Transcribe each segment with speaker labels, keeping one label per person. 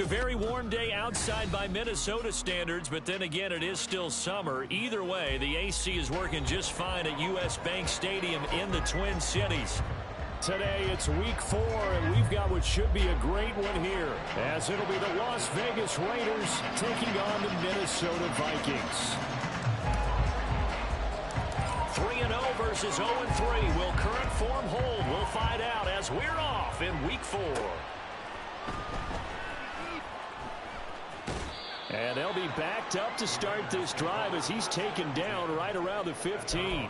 Speaker 1: A very warm day outside by Minnesota standards, but then again, it is still summer. Either way, the AC is working just fine at U.S. Bank Stadium in the Twin Cities.
Speaker 2: Today, it's week 4, and we've got what should be a great one here, as it'll be the Las Vegas Raiders taking on the Minnesota Vikings.
Speaker 1: 3-0 versus 0-3. Will current form hold? We'll find out as we're off in week 4.
Speaker 2: And they'll be backed up to start this drive as he's taken down right around the 15.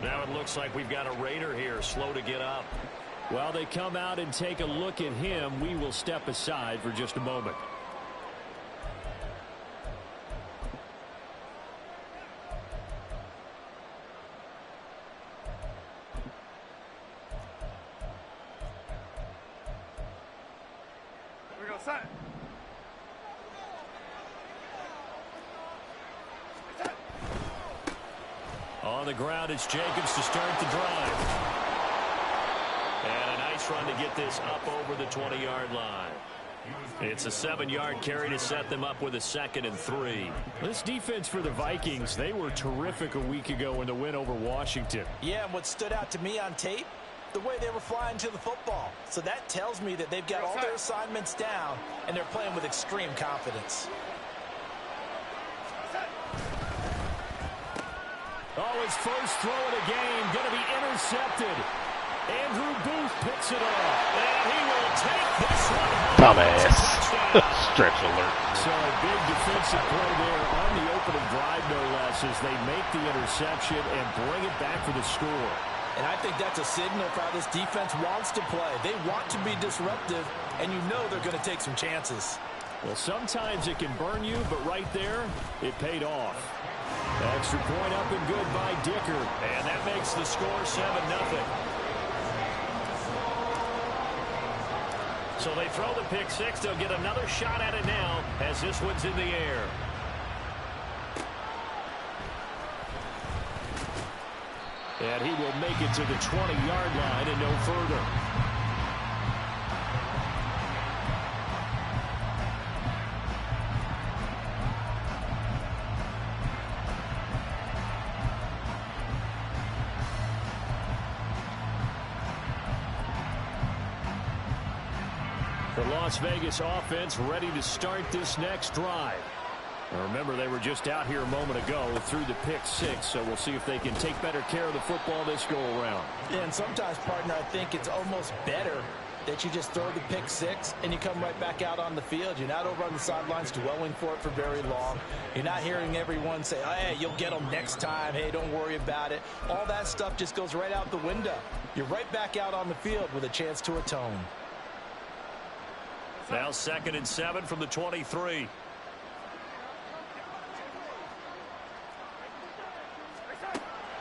Speaker 1: Now it looks like we've got a Raider here, slow to get up.
Speaker 2: While they come out and take a look at him, we will step aside for just a moment.
Speaker 3: Here we go, set.
Speaker 1: On the ground, it's Jacobs to start the drive. And a nice run to get this up over the 20-yard line. It's a 7-yard carry to set them up with a 2nd and 3.
Speaker 2: This defense for the Vikings, they were terrific a week ago in the win over Washington.
Speaker 4: Yeah, and what stood out to me on tape, the way they were flying to the football. So that tells me that they've got all their assignments down, and they're playing with extreme confidence.
Speaker 2: Oh, his first throw of the game going to be intercepted. Andrew Booth picks it off.
Speaker 1: And he will take this one home.
Speaker 5: Dumbass. Stretch alert.
Speaker 2: So a big defensive play there on the opening drive, no less, as they make the interception and bring it back for the score.
Speaker 4: And I think that's a signal for how this defense wants to play. They want to be disruptive, and you know they're going to take some chances.
Speaker 2: Well, sometimes it can burn you, but right there, it paid off. Extra point up and good by Dicker.
Speaker 1: And that makes the score 7-0. So they throw the pick six. They'll get another shot at it now as this one's in the air.
Speaker 2: And he will make it to the 20-yard line and no further. The Las Vegas offense ready to start this next drive. Now remember, they were just out here a moment ago through the pick six, so we'll see if they can take better care of the football this go-around.
Speaker 4: Yeah, and sometimes, partner, I think it's almost better that you just throw the pick six and you come right back out on the field. You're not over on the sidelines dwelling for it for very long. You're not hearing everyone say, oh, hey, you'll get them next time. Hey, don't worry about it. All that stuff just goes right out the window. You're right back out on the field with a chance to atone.
Speaker 1: Now 2nd and 7 from the 23.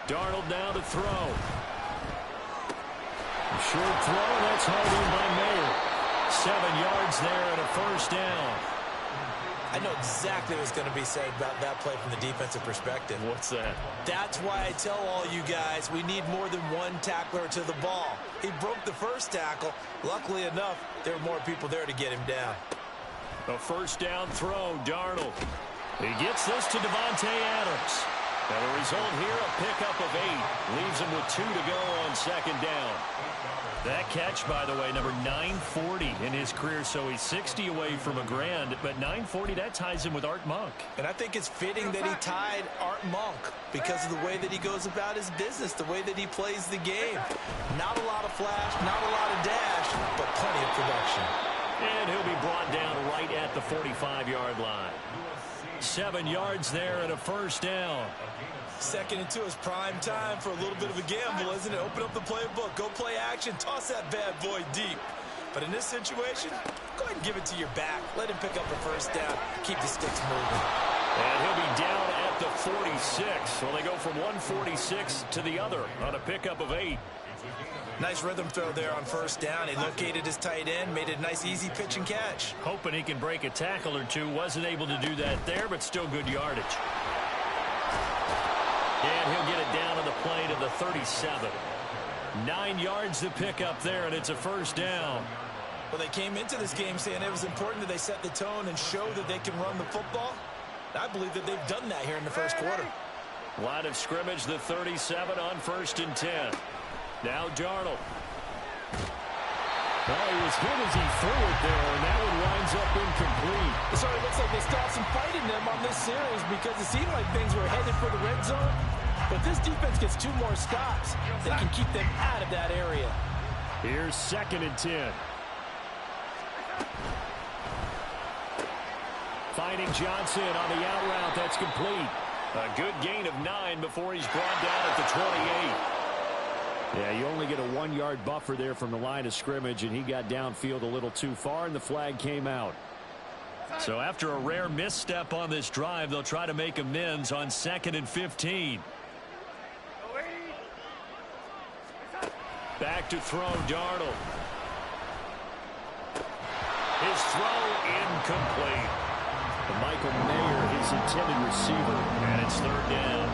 Speaker 2: Darnold now to throw. A short throw, that's held in by Mayer. 7 yards there and a first down.
Speaker 4: I know exactly what's going to be said about that play from the defensive perspective.
Speaker 2: What's that?
Speaker 4: That's why I tell all you guys we need more than one tackler to the ball. He broke the first tackle. Luckily enough, there were more people there to get him down.
Speaker 1: A first down throw, Darnold. He gets this to Devontae Adams. And the result here, a pickup of 8. Leaves him with 2 to go on 2nd down. That catch, by the way, number 940 in his career, so he's 60 away from a grand, but 940, that ties him with Art Monk.
Speaker 4: And I think it's fitting that he tied Art Monk because of the way that he goes about his business, the way that he plays the game. Not a lot of flash, not a lot of dash, but plenty of production.
Speaker 1: And he'll be brought down right at the 45-yard line. 7 yards there and a first down.
Speaker 4: 2nd and 2 is prime time for a little bit of a gamble, isn't it? Open up the playbook, go play action, toss that bad boy deep. But in this situation, go ahead and give it to your back. Let him pick up a first down. Keep the sticks moving.
Speaker 1: And he'll be down at the 46. Well, they go from 146 to the other on a pickup of 8.
Speaker 4: Nice rhythm throw there on first down. He located his tight end, made it a nice easy pitch and catch.
Speaker 1: Hoping he can break a tackle or two. Wasn't able to do that there, but still good yardage. And he'll get it down to the play to the 37. 9 yards to pick up there, and it's a first down.
Speaker 4: Well, they came into this game saying it was important that they set the tone and show that they can run the football. I believe that they've done that here in the first quarter.
Speaker 1: Line of scrimmage, the 37 on 1st and 10. Now Darnold.
Speaker 2: Well, he was hit as he threw it there, and that one winds up incomplete.
Speaker 4: It sort of looks like they stopped some fight in them on this series because it seemed like things were headed for the red zone. But this defense gets 2 more stops. They can keep them out of that area.
Speaker 2: Here's 2nd and 10. Finding Johnson on the out route. That's complete.
Speaker 1: A good gain of 9 before he's brought down at the 28.
Speaker 2: Yeah, you only get a 1-yard buffer there from the line of scrimmage, and he got downfield a little too far, and the flag came out.
Speaker 1: So after a rare misstep on this drive, they'll try to make amends on 2nd and 15. Back to throw, Darnold. His throw incomplete.
Speaker 2: Michael Mayer, his intended receiver.
Speaker 1: And it's 3rd down.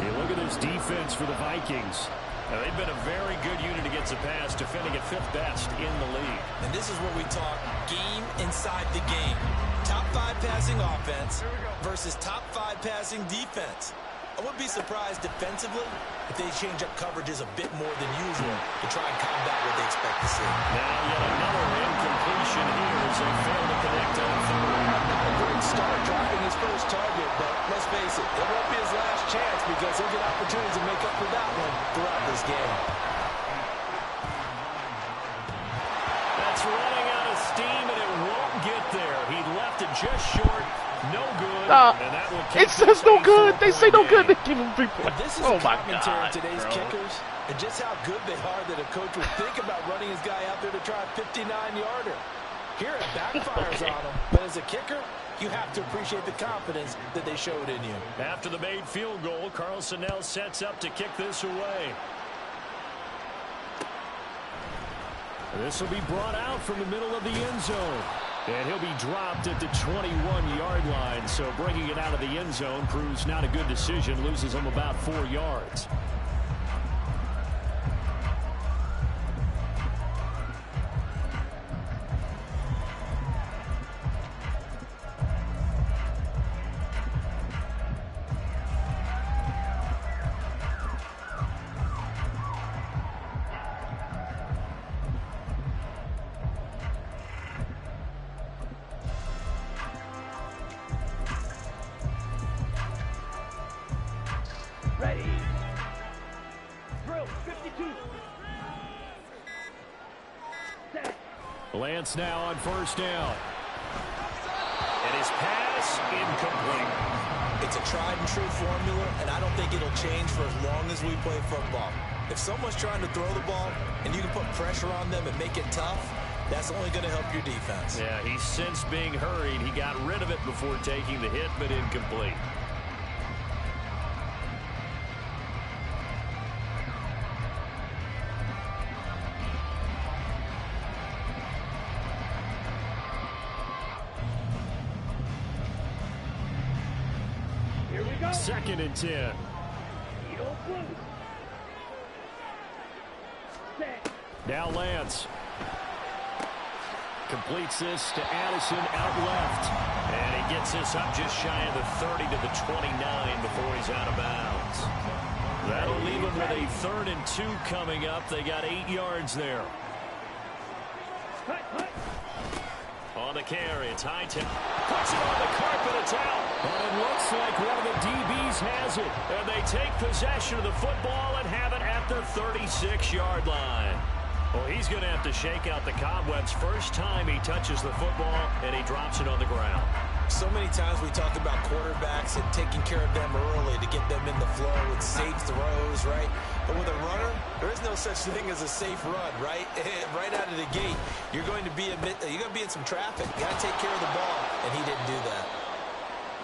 Speaker 2: Hey, look at this defense for the Vikings.
Speaker 1: Now, they've been a very good unit against the pass, defending at 5th best in the league.
Speaker 4: And this is where we talk game inside the game. Top 5 passing offense versus top 5 passing defense. I wouldn't be surprised defensively if they change up coverages a bit more than usual to try and combat what they expect to see.
Speaker 1: Now yet another incompletion here as they fail to connect on 3rd.
Speaker 4: A great start dropping his first target, but let's face it, it won't be his last chance because he'll get opportunities to make up for that one throughout this game.
Speaker 1: That's running out of steam, and it won't get there. He left it just short. No good. And that will
Speaker 5: It says no good. They say no good. They give him 3 points.
Speaker 4: This is
Speaker 5: Oh, my
Speaker 4: commentary
Speaker 5: God.
Speaker 4: of today's kickers and just how good they are that a coach would think about running his guy out there to try a 59-yarder. Here it backfires on him, but as a kicker, you have to appreciate the confidence that they showed in you.
Speaker 1: After the made field goal, Carlson now sets up to kick this away.
Speaker 2: This will be brought out from the middle of the end zone. And he'll be dropped at the 21-yard line. So bringing it out of the end zone proves not a good decision. Loses him about 4 yards.
Speaker 3: Ready. Drill 52. Set.
Speaker 2: Lance now on 1st down.
Speaker 1: And his pass incomplete.
Speaker 4: It's a tried and true formula, and I don't think it'll change for as long as we play football. If someone's trying to throw the ball and you can put pressure on them and make it tough, that's only going to help your defense.
Speaker 1: Yeah, he's since being hurried. He got rid of it before taking the hit, but incomplete.
Speaker 3: Here we go.
Speaker 2: 2nd and 10.
Speaker 3: Needle blue. Set.
Speaker 2: Now Lance. Completes this to Addison out left.
Speaker 1: And he gets this up just shy of the 30 to the 29 before he's out of bounds. That'll leave him with a 3rd and 2 coming up. They got 8 yards there.
Speaker 3: Hut.
Speaker 1: On the carry, it's Hightower. Puts it on the carpet, it's out.
Speaker 2: But it looks like one of the DBs has it.
Speaker 1: And they take possession of the football and have it at the 36-yard line. Well, he's going to have to shake out the cobwebs first time he touches the football, and he drops it on the ground.
Speaker 4: So many times we talk about quarterbacks and taking care of them early to get them in the flow with safe throws, right? But with a runner, there is no such thing as a safe run, right? Right out of the gate, you're going to be in some traffic. You got to take care of the ball, and he didn't do that.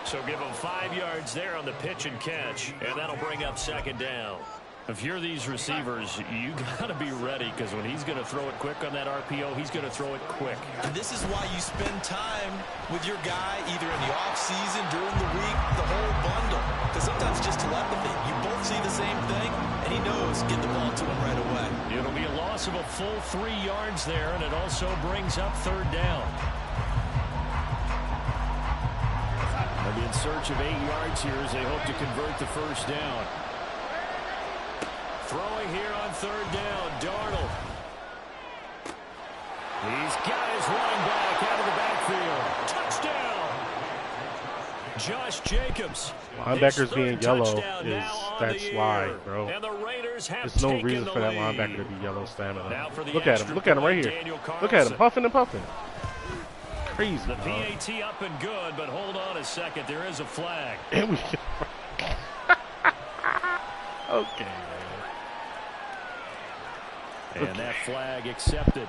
Speaker 1: So give him 5 yards there on the pitch and catch, and that'll bring up 2nd down.
Speaker 2: If you're these receivers, you got to be ready, because when he's going to throw it quick on that RPO, he's going to throw it quick.
Speaker 4: And this is why you spend time with your guy either in the offseason, during the week, the whole bundle. Because sometimes it's just telepathy. You both see the same thing, and and he knows get the ball to him right away.
Speaker 1: It'll be a loss of a full 3 yards there, and it also brings up 3rd down. They'll be in search of 8 yards here as they hope to convert the 1st down. Throwing here on 3rd down, Darnold. He's got his running back out of the backfield. Touchdown! Josh Jacobs.
Speaker 5: Linebackers being yellow that's why, bro.
Speaker 1: And the Raiders have
Speaker 5: There's no reason for that linebacker to be yellow stamina. Look at him right here. Look at him, puffing and puffing. Crazy.
Speaker 1: The PAT up and good, but hold on a second. There is a flag.
Speaker 5: And we okay, man.
Speaker 1: And that flag accepted.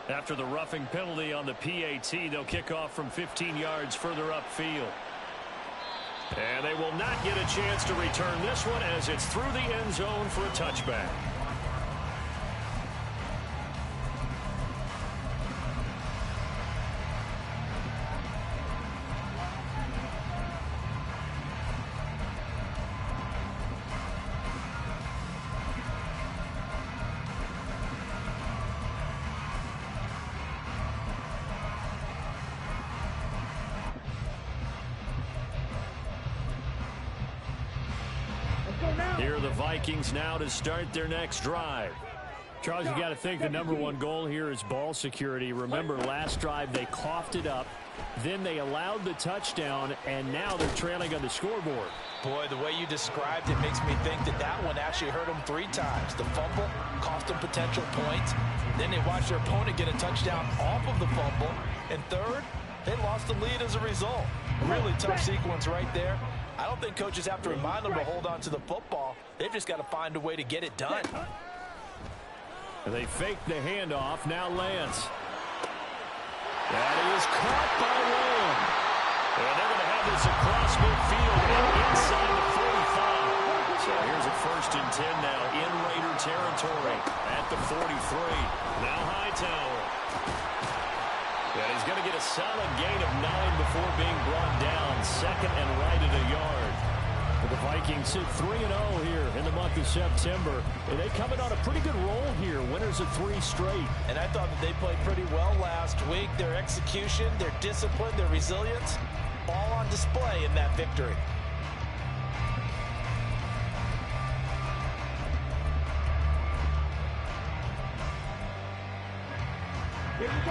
Speaker 1: After the roughing penalty on the PAT, they'll kick off from 15 yards further upfield. And they will not get a chance to return this one as it's through the end zone for a touchback. Here are the Vikings now to start their next drive. Charles, you got to think the #1 goal here is ball security. Remember, last drive they coughed it up, then they allowed the touchdown, and now they're trailing on the scoreboard.
Speaker 4: Boy, the way you described it makes me think that that one actually hurt them 3 times. The fumble cost them potential points. Then they watched their opponent get a touchdown off of the fumble. And third, they lost the lead as a result. Really tough sequence right there. I don't think coaches have to remind them to hold on to the football. They've just got to find a way to get it done.
Speaker 1: They fake the handoff. Now Lance. That is caught by Lamb. And they're going to have this across midfield and inside the 45. So here's a 1st and 10 now in Raider territory at the 43. Now Hightower. And he's going to get a solid gain of 9 before being brought down. 2nd and right at a yard. But the Vikings sit 3-0 here in the month of September. And they come in on a pretty good roll here. Winners of 3 straight.
Speaker 4: And I thought that they played pretty well last week. Their execution, their discipline, their resilience, all on display in that victory.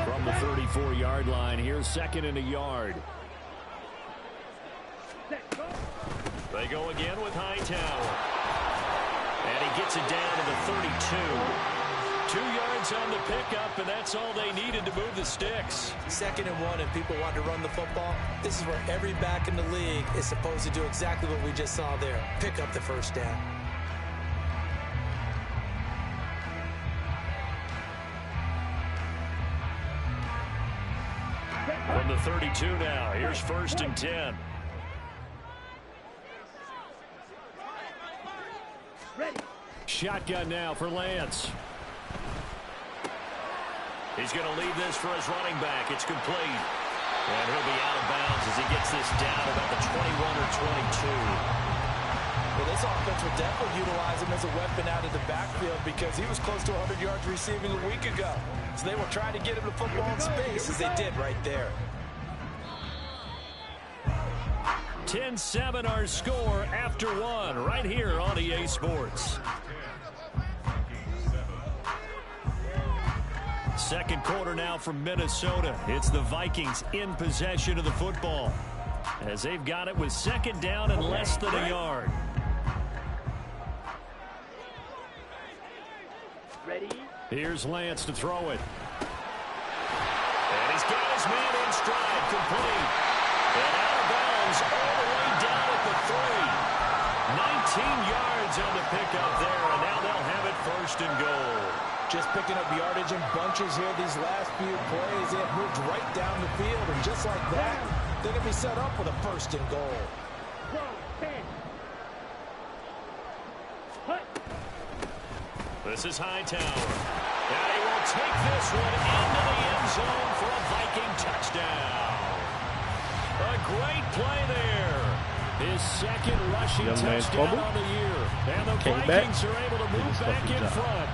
Speaker 1: From the 34-yard line, here's 2nd and a yard. They go again with Hightower. And he gets it down to the 32. 2 yards on the pickup, and that's all they needed to move the sticks.
Speaker 4: 2nd and 1, and people want to run the football. This is where every back in the league is supposed to do exactly what we just saw there. Pick up the 1st down.
Speaker 1: From the 32 now, here's 1st and 10. Shotgun now for Lance. He's going to leave this for his running back. It's complete. And he'll be out of bounds as he gets this down about the 21 or 22.
Speaker 4: Well, this offense will definitely utilize him as a weapon out of the backfield because he was close to 100 yards receiving a week ago. So they will try to get him the football in space as they did right there.
Speaker 1: 10-7 our score after 1 right here on EA Sports. 2nd quarter now from Minnesota. It's the Vikings in possession of the football as they've got it with 2nd down and less than a yard.
Speaker 3: Ready?
Speaker 1: Here's Lance to throw it. And he's got his man in stride, complete. And out of bounds all the way down at the 3. 19 yards on the pickup there, and now they'll have it 1st and goal.
Speaker 4: Just picking up yardage in bunches here these last few plays. They have moved right down the field, and just like that, They're going to be set up with a 1st and goal.
Speaker 3: Throw, 10. Hut.
Speaker 1: This is Hightower. And he will take this one into the end zone for a Viking touchdown. A great play there. His 2nd rushing touchdown on the year. And the Vikings are able to move back in front.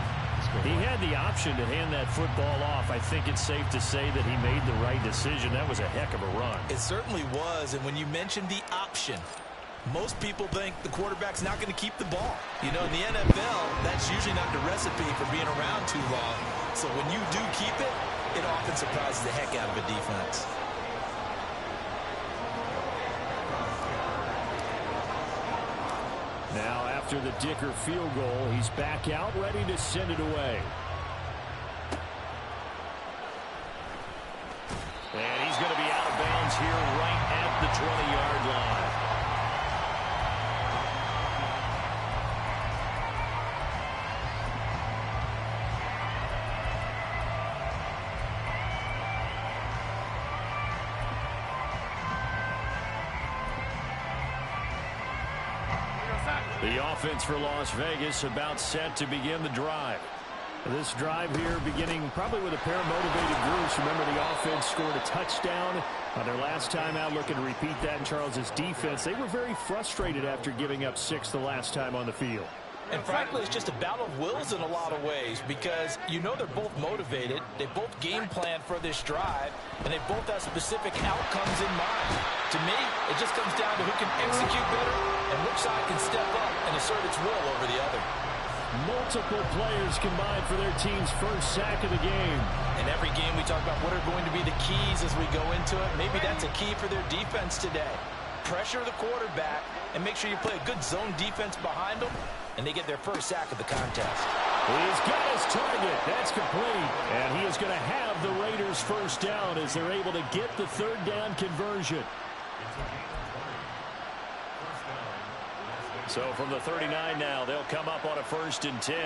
Speaker 1: He had the option to hand that football off. I think it's safe to say that he made the right decision. That was a heck of a run.
Speaker 4: It certainly was. And when you mentioned the option, most people think the quarterback's not going to keep the ball. You know, in the NFL, that's usually not the recipe for being around too long. So when you do keep it, it often surprises the heck out of a defense.
Speaker 2: Now, after the Dicker field goal, he's back out, ready to send it away.
Speaker 1: And he's going to be out of bounds here right at the 20-yard line. The offense for Las Vegas about set to begin the drive. This drive here beginning probably with a pair of motivated groups. Remember, the offense scored a touchdown on their last time out. Looking to repeat that in Charles's defense. They were very frustrated after giving up 6 the last time on the field.
Speaker 4: And frankly, it's just a battle of wills in a lot of ways because you know they're both motivated. They both game plan for this drive, and they both have specific outcomes in mind. To me, it just comes down to who can execute better and which side can step up and assert its will over the other.
Speaker 2: Multiple players combined for their team's 1st sack of the game.
Speaker 4: In every game, we talk about what are going to be the keys as we go into it. Maybe that's a key for their defense today. Pressure the quarterback and make sure you play a good zone defense behind them, and they get their 1st sack of the contest.
Speaker 2: He's got his target. That's complete. And he is going to have the Raiders' 1st down as they're able to get the 3rd down conversion. So from the 39 now, they'll come up on a 1st and 10.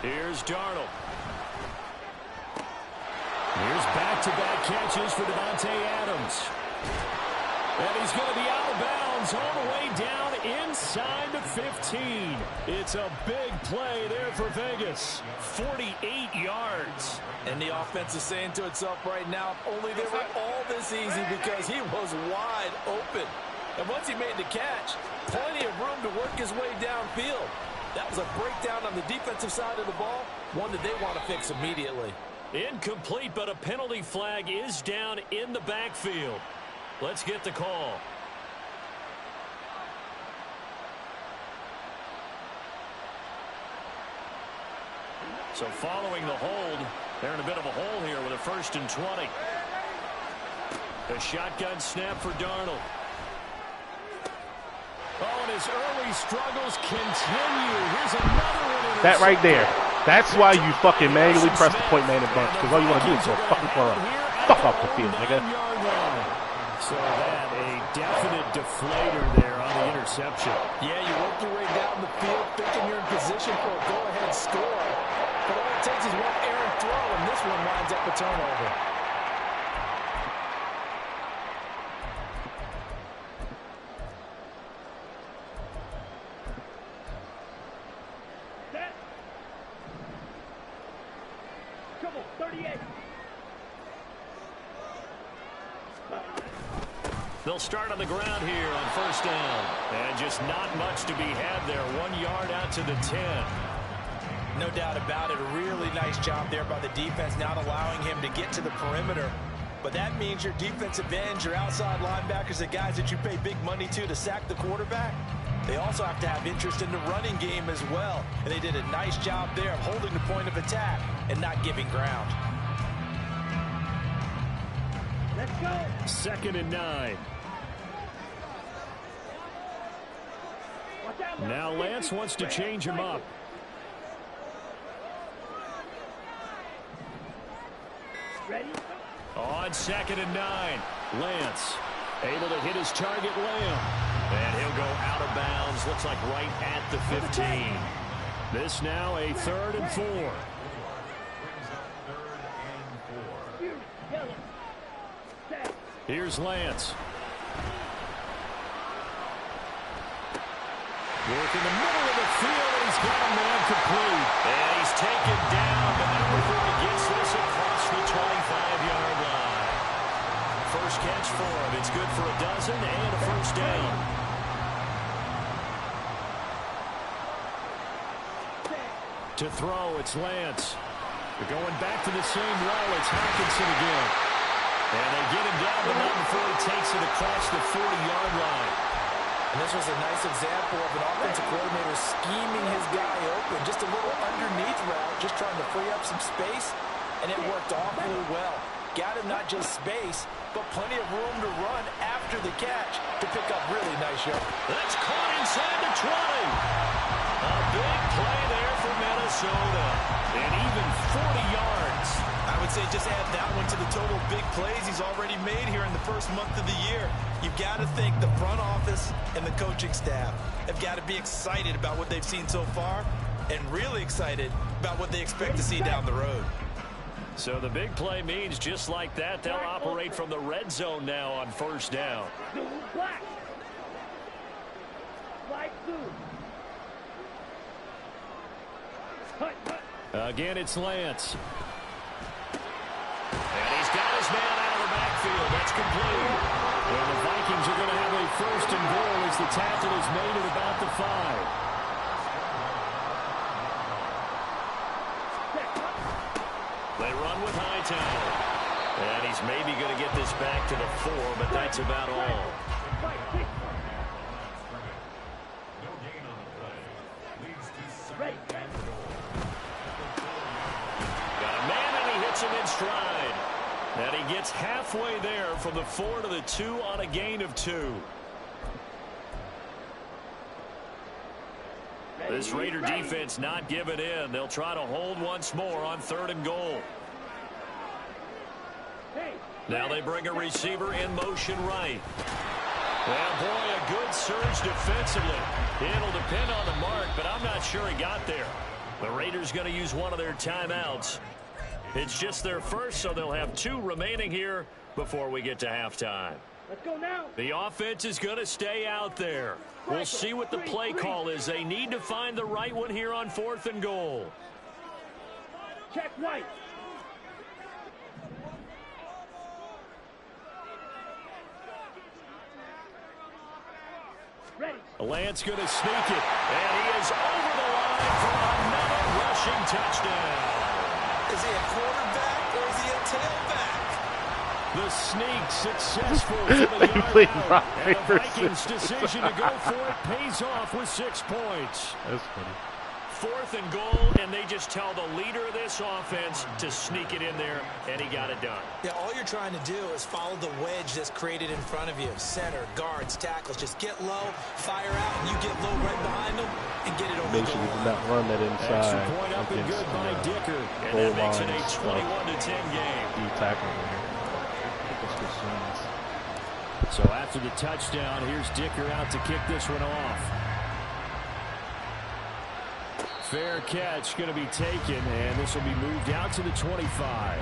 Speaker 2: Here's Darnold. Here's back-to-back catches for Davante Adams. And he's going to be out of bounds all the way down inside the 15. It's a big play there for Vegas. 48 yards.
Speaker 4: And the offense is saying to itself right now, only they were all this easy because he was wide open. And once he made the catch, plenty of room to work his way downfield. That was a breakdown on the defensive side of the ball, one that they want to fix immediately.
Speaker 1: Incomplete, but a penalty flag is down in the backfield. Let's get the call. So following the hold, they're in a bit of a hole here with a 1st and 20. The shotgun snap for Darnold. Oh, and his early struggles continue. Here's another one.
Speaker 5: That right there. That's why you fucking manually press the point man and bunch, because all you want to do is go fucking far up. Fuck off the field, nigga.
Speaker 2: So that a definite deflator there on the interception.
Speaker 4: Yeah, you work your way down the field thinking you're in position for a go-ahead score. But all it takes is one errant throw, and this one winds up a turnover.
Speaker 3: Trouble, 38.
Speaker 1: They'll start on the ground here on 1st down. And just not much to be had there. 1 yard out to the 10.
Speaker 4: No doubt about it. A really nice job there by the defense, not allowing him to get to the perimeter. But that means your defensive ends, your outside linebackers, the guys that you pay big money to sack the quarterback, they also have to have interest in the running game as well. And they did a nice job there of holding the point of attack and not giving ground.
Speaker 3: Let's go.
Speaker 2: 2nd and 9.
Speaker 3: Watch out,
Speaker 2: Now Lance wants to change him up.
Speaker 3: Ready?
Speaker 1: On 2nd and 9. Lance able to hit his target, Lamb. And he'll go out of bounds. Looks like right at the 15.
Speaker 2: This now a 3rd and 4.
Speaker 3: Yellow. Set.
Speaker 2: Here's Lance. Work in the middle of the field, and he's got a man complete. And he's taken down, but now before he gets this across the 25-yard line. First catch for him. It's good for a dozen and a first down. To throw, it's Lance. They're going back to the same row. It's Hawkinson again. And they get him down, but not before he takes it across the 40-yard line.
Speaker 4: And this was a nice example of an offensive coordinator scheming his guy open. Just a little underneath route, just trying to free up some space, and it worked awfully well. Got him not just space, but plenty of room to run after the catch to pick up really nice yards.
Speaker 2: That's caught inside the 20. A big play there for Minnesota. And even 40 yards.
Speaker 4: I would say just add that one to the total big plays he's already made here in the first month of the year. You've got to think the front office and the coaching staff have got to be excited about what they've seen so far and really excited about what they expect to see down the road.
Speaker 2: So the big play means just like that, they'll operate from the red zone now on first down.
Speaker 3: Black. Black blue.
Speaker 2: Again, it's Lance. And he's got his man out of the backfield. That's complete. And the Vikings are going to have a first and goal as the tackle is made at about the 5. They run with Hightower. And he's maybe going to get this back to the 4, but that's about all. Him in stride. And he gets halfway there from the 4 to the 2 on a gain of 2. This Raider defense not giving in. They'll try to hold once more on 3rd and goal. Now they bring a receiver in motion right. Well, boy, a good surge defensively. It'll depend on the mark, but I'm not sure he got there. The Raiders going to use one of their timeouts. It's just their first, so they'll have 2 remaining here before we get to halftime.
Speaker 3: Let's go now.
Speaker 2: The offense is going to stay out there. We'll see what the play call is. They need to find the right one here on 4th and goal.
Speaker 3: Check white. Ready.
Speaker 2: Lance going to sneak it, and he is over the line for another rushing touchdown.
Speaker 4: Is he a quarterback or is he a tailback?
Speaker 2: The sneak successful for the yard out. And the Vikings' decision to go for it pays off with 6 points.
Speaker 5: That's funny.
Speaker 2: 4th and goal, and they just tell the leader of this offense to sneak it in there, and he got it done.
Speaker 4: Yeah, all you're trying to do is follow the wedge that's created in front of you. Center, guards, tackles. Just get low, fire out, and you get low right behind them and get it over
Speaker 5: Make sure you do not run that inside.
Speaker 2: Extra point up and good by Dicker, and that makes it a 21-10 game.
Speaker 5: You tackle him here.
Speaker 2: So after the touchdown, here's Dicker out to kick this one off. Fair catch going to be taken, and this will be moved out to the 25.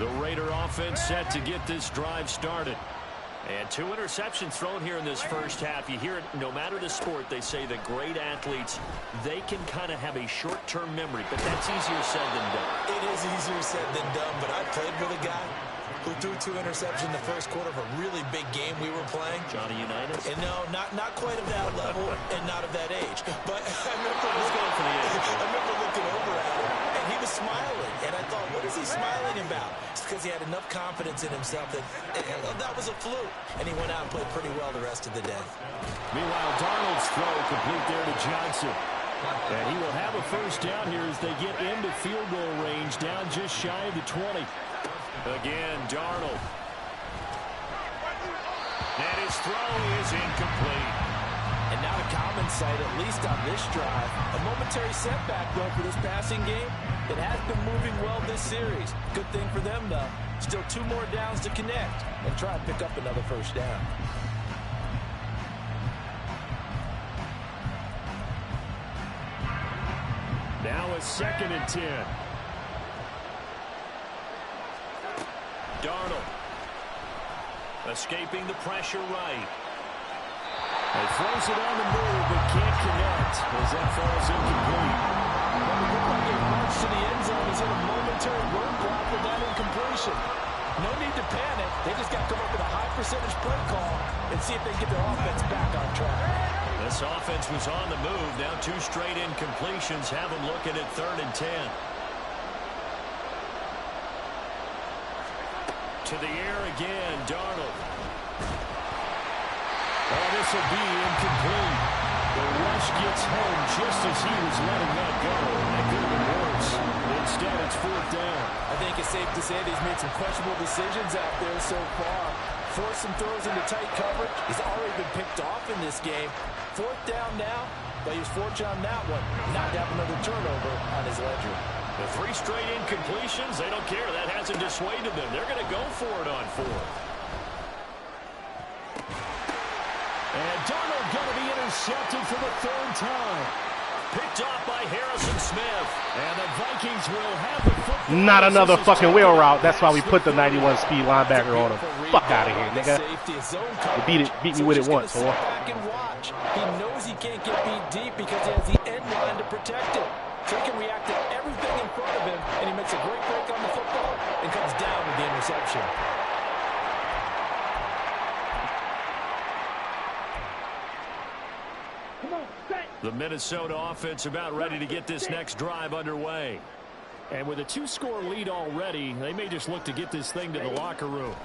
Speaker 2: The Raider offense set to get this drive started. And 2 interceptions thrown here in this first half. You hear it, no matter the sport, they say that great athletes, they can kind of have a short-term memory, but that's easier said than done.
Speaker 4: It is easier said than done, but I played with a guy who threw 2 interceptions in the first quarter of a really big game we were playing.
Speaker 2: Johnny Unitas?
Speaker 4: And no, not quite of that level and not of that age. But I remember looking over at him, and he was smiling. And I thought, what is he smiling about? It's because he had enough confidence in himself that was a fluke. And he went out and played pretty well the rest of the day.
Speaker 2: Meanwhile, Darnold's throw complete there to Johnson. And he will have a first down here as they get into field goal range, down just shy of the 20. Again, Darnold. And his throw is incomplete.
Speaker 4: And not a common sight, at least on this drive. A momentary setback, though, for this passing game. It has been moving well this series. Good thing for them, though. Still 2 more downs to connect and try and pick up another first down.
Speaker 2: Now a 2nd and 10.
Speaker 1: Darnold. Escaping the pressure right.
Speaker 2: He throws it on the move, but can't connect as that falls incomplete.
Speaker 4: Well, it looked like he marched to the end zone. He's hit a momentary roadblock with that incompletion. No need to panic. They just got to come up with a high percentage play call and see if they can get their offense back on track.
Speaker 1: This offense was on the move. Now 2 straight incompletions have them looking at 3rd and 10. To the air again, Darnold. Oh, this will be incomplete. The rush gets home just as he was letting that go. That could have been worse. Instead, it's 4th down.
Speaker 4: I think it's safe to say that he's made some questionable decisions out there so far. Forced some throws into tight coverage. He's already been picked off in this game. 4th down now, but he was fortunate on that one. Not to have another turnover on his ledger.
Speaker 1: The 3 straight incompletions, they don't care. That hasn't dissuaded them. They're going to go for it on 4th.
Speaker 2: And Darnold going to be intercepted for the 3rd time.
Speaker 1: Picked off by Harrison Smith.
Speaker 2: And the Vikings will have the football.
Speaker 5: Not another fucking wheel route. That's why we put the 91 speed linebacker on him. Fuck out of here, nigga. They beat me with it once, boy.
Speaker 4: He knows he can't get beat deep because he has the end line to protect it. So he can react to everything in front of him, and he makes a great break on the football and comes down with the interception.
Speaker 1: The Minnesota offense about ready to get this next drive underway.
Speaker 2: And with a 2-score lead already, they may just look to get this thing to the locker room.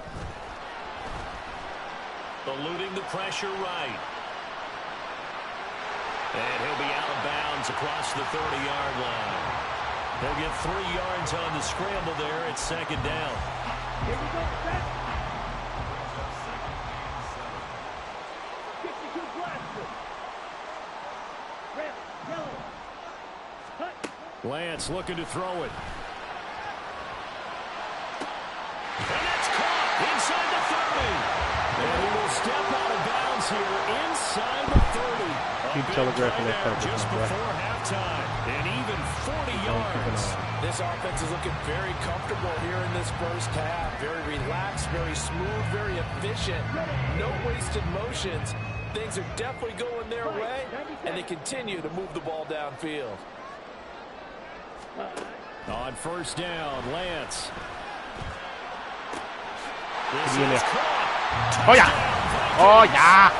Speaker 1: Eluding the pressure right. And he'll be out of bounds across the 30-yard line. They'll get 3 yards on the scramble there. It's 2nd down.
Speaker 3: Here we go, set. 52 blaster. Red, yellow. Cut.
Speaker 2: Lance looking to throw it.
Speaker 1: And that's caught inside the 30.
Speaker 2: And he will step out of bounds here inside the 30.
Speaker 5: Keep telegraphing that coverage,
Speaker 1: just
Speaker 5: my boy.
Speaker 1: before halftime. And even 40 yards.
Speaker 4: This offense is looking very comfortable here in this first half. Very relaxed, very smooth, very efficient. No wasted motions. Things are definitely going their way, and they continue to move the ball downfield.
Speaker 2: On 1st down, Lance.
Speaker 1: This
Speaker 5: in
Speaker 1: is
Speaker 5: there.
Speaker 1: caught.
Speaker 5: Oh, yeah. Oh, yeah.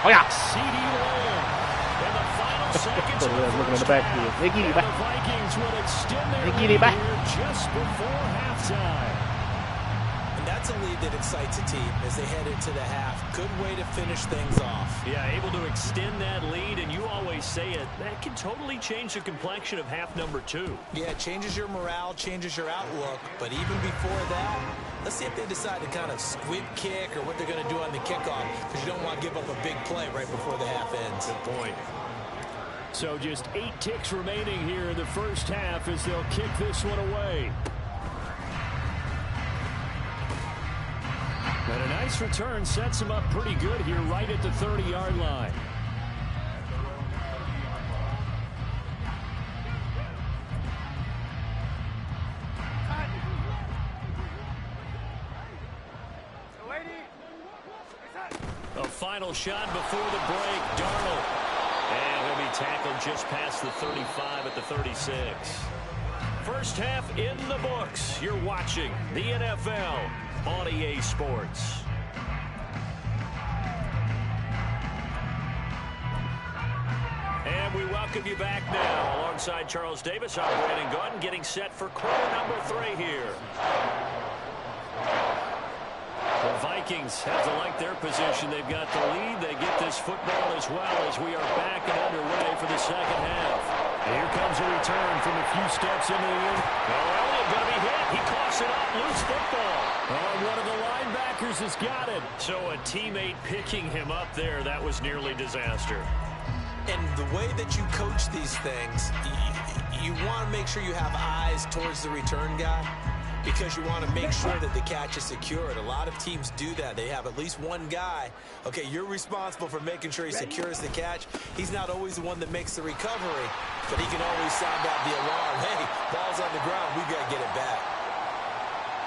Speaker 5: Oh, yeah.
Speaker 1: CD Lamb. And the final seconds of the
Speaker 5: Looking in the
Speaker 1: first
Speaker 5: backfield.
Speaker 1: half.
Speaker 5: They get it
Speaker 1: And
Speaker 5: back.
Speaker 1: the Vikings will extend their
Speaker 5: They get
Speaker 1: lead
Speaker 5: it back.
Speaker 1: here just before halftime.
Speaker 4: And that's a lead that excites a team as they head into the half. Good way to finish things off.
Speaker 1: Yeah, able to extend that lead, and you always say it, that can totally change the complexion of half number 2.
Speaker 4: Yeah, it changes your morale, changes your outlook. But even before that, let's see if they decide to kind of squib kick or what they're going to do on the kickoff, because you don't want to give up a big play right before the half ends.
Speaker 1: Good point.
Speaker 2: So just 8 ticks remaining here in the first half as they'll kick this one away. And a nice return sets him up pretty good here right at the 30-yard line.
Speaker 1: A final shot before the break. Darnold. And he'll be tackled just past the 35 at the 36. First half in the books. You're watching the NFL on EA Sports. And we welcome you back now. Alongside Charles Davis, I'm Brandon Gordon, getting set for quarter number 3 here. The Vikings have to like their position. They've got the lead. They get this football as well as we are back and underway for the second half. And here comes a return from a few steps into the end. Well, Elliott going to be hit. He coughs it up. Loose football.
Speaker 2: Oh, one of the linebackers has got it.
Speaker 1: So a teammate picking him up there, that was nearly disaster.
Speaker 4: And the way that you coach these things, you want to make sure you have eyes towards the return guy because you want to make sure that the catch is secured. A lot of teams do that. They have at least one guy. Okay, you're responsible for making sure he secures the catch. He's not always the one that makes the recovery, but he can always sound out the alarm. Hey, ball's on the ground. We got to get it back.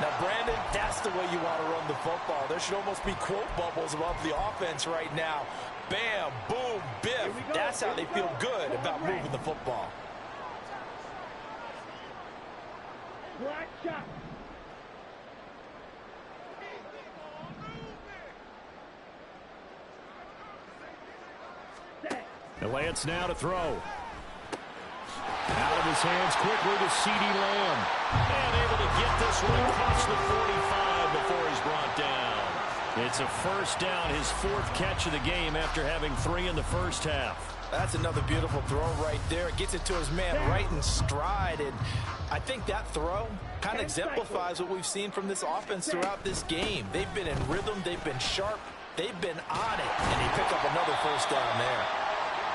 Speaker 4: Now, Brandon, that's the way you want to run the football. There should almost be quote bubbles above the offense right now. Bam, boom, biff. That's how they feel good about moving the football.
Speaker 3: Black shot.
Speaker 2: And Lance now to throw. Out of his hands quickly to C.D. Lamb. And able to get this one across the 45 before he's brought down. It's a first down, his 4th catch of the game after having 3 in the first half.
Speaker 4: That's another beautiful throw right there. Gets it to his man right in stride. And I think that throw kind of exemplifies what we've seen from this offense throughout this game. They've been in rhythm. They've been sharp. They've been on it. And he picked up another first down there.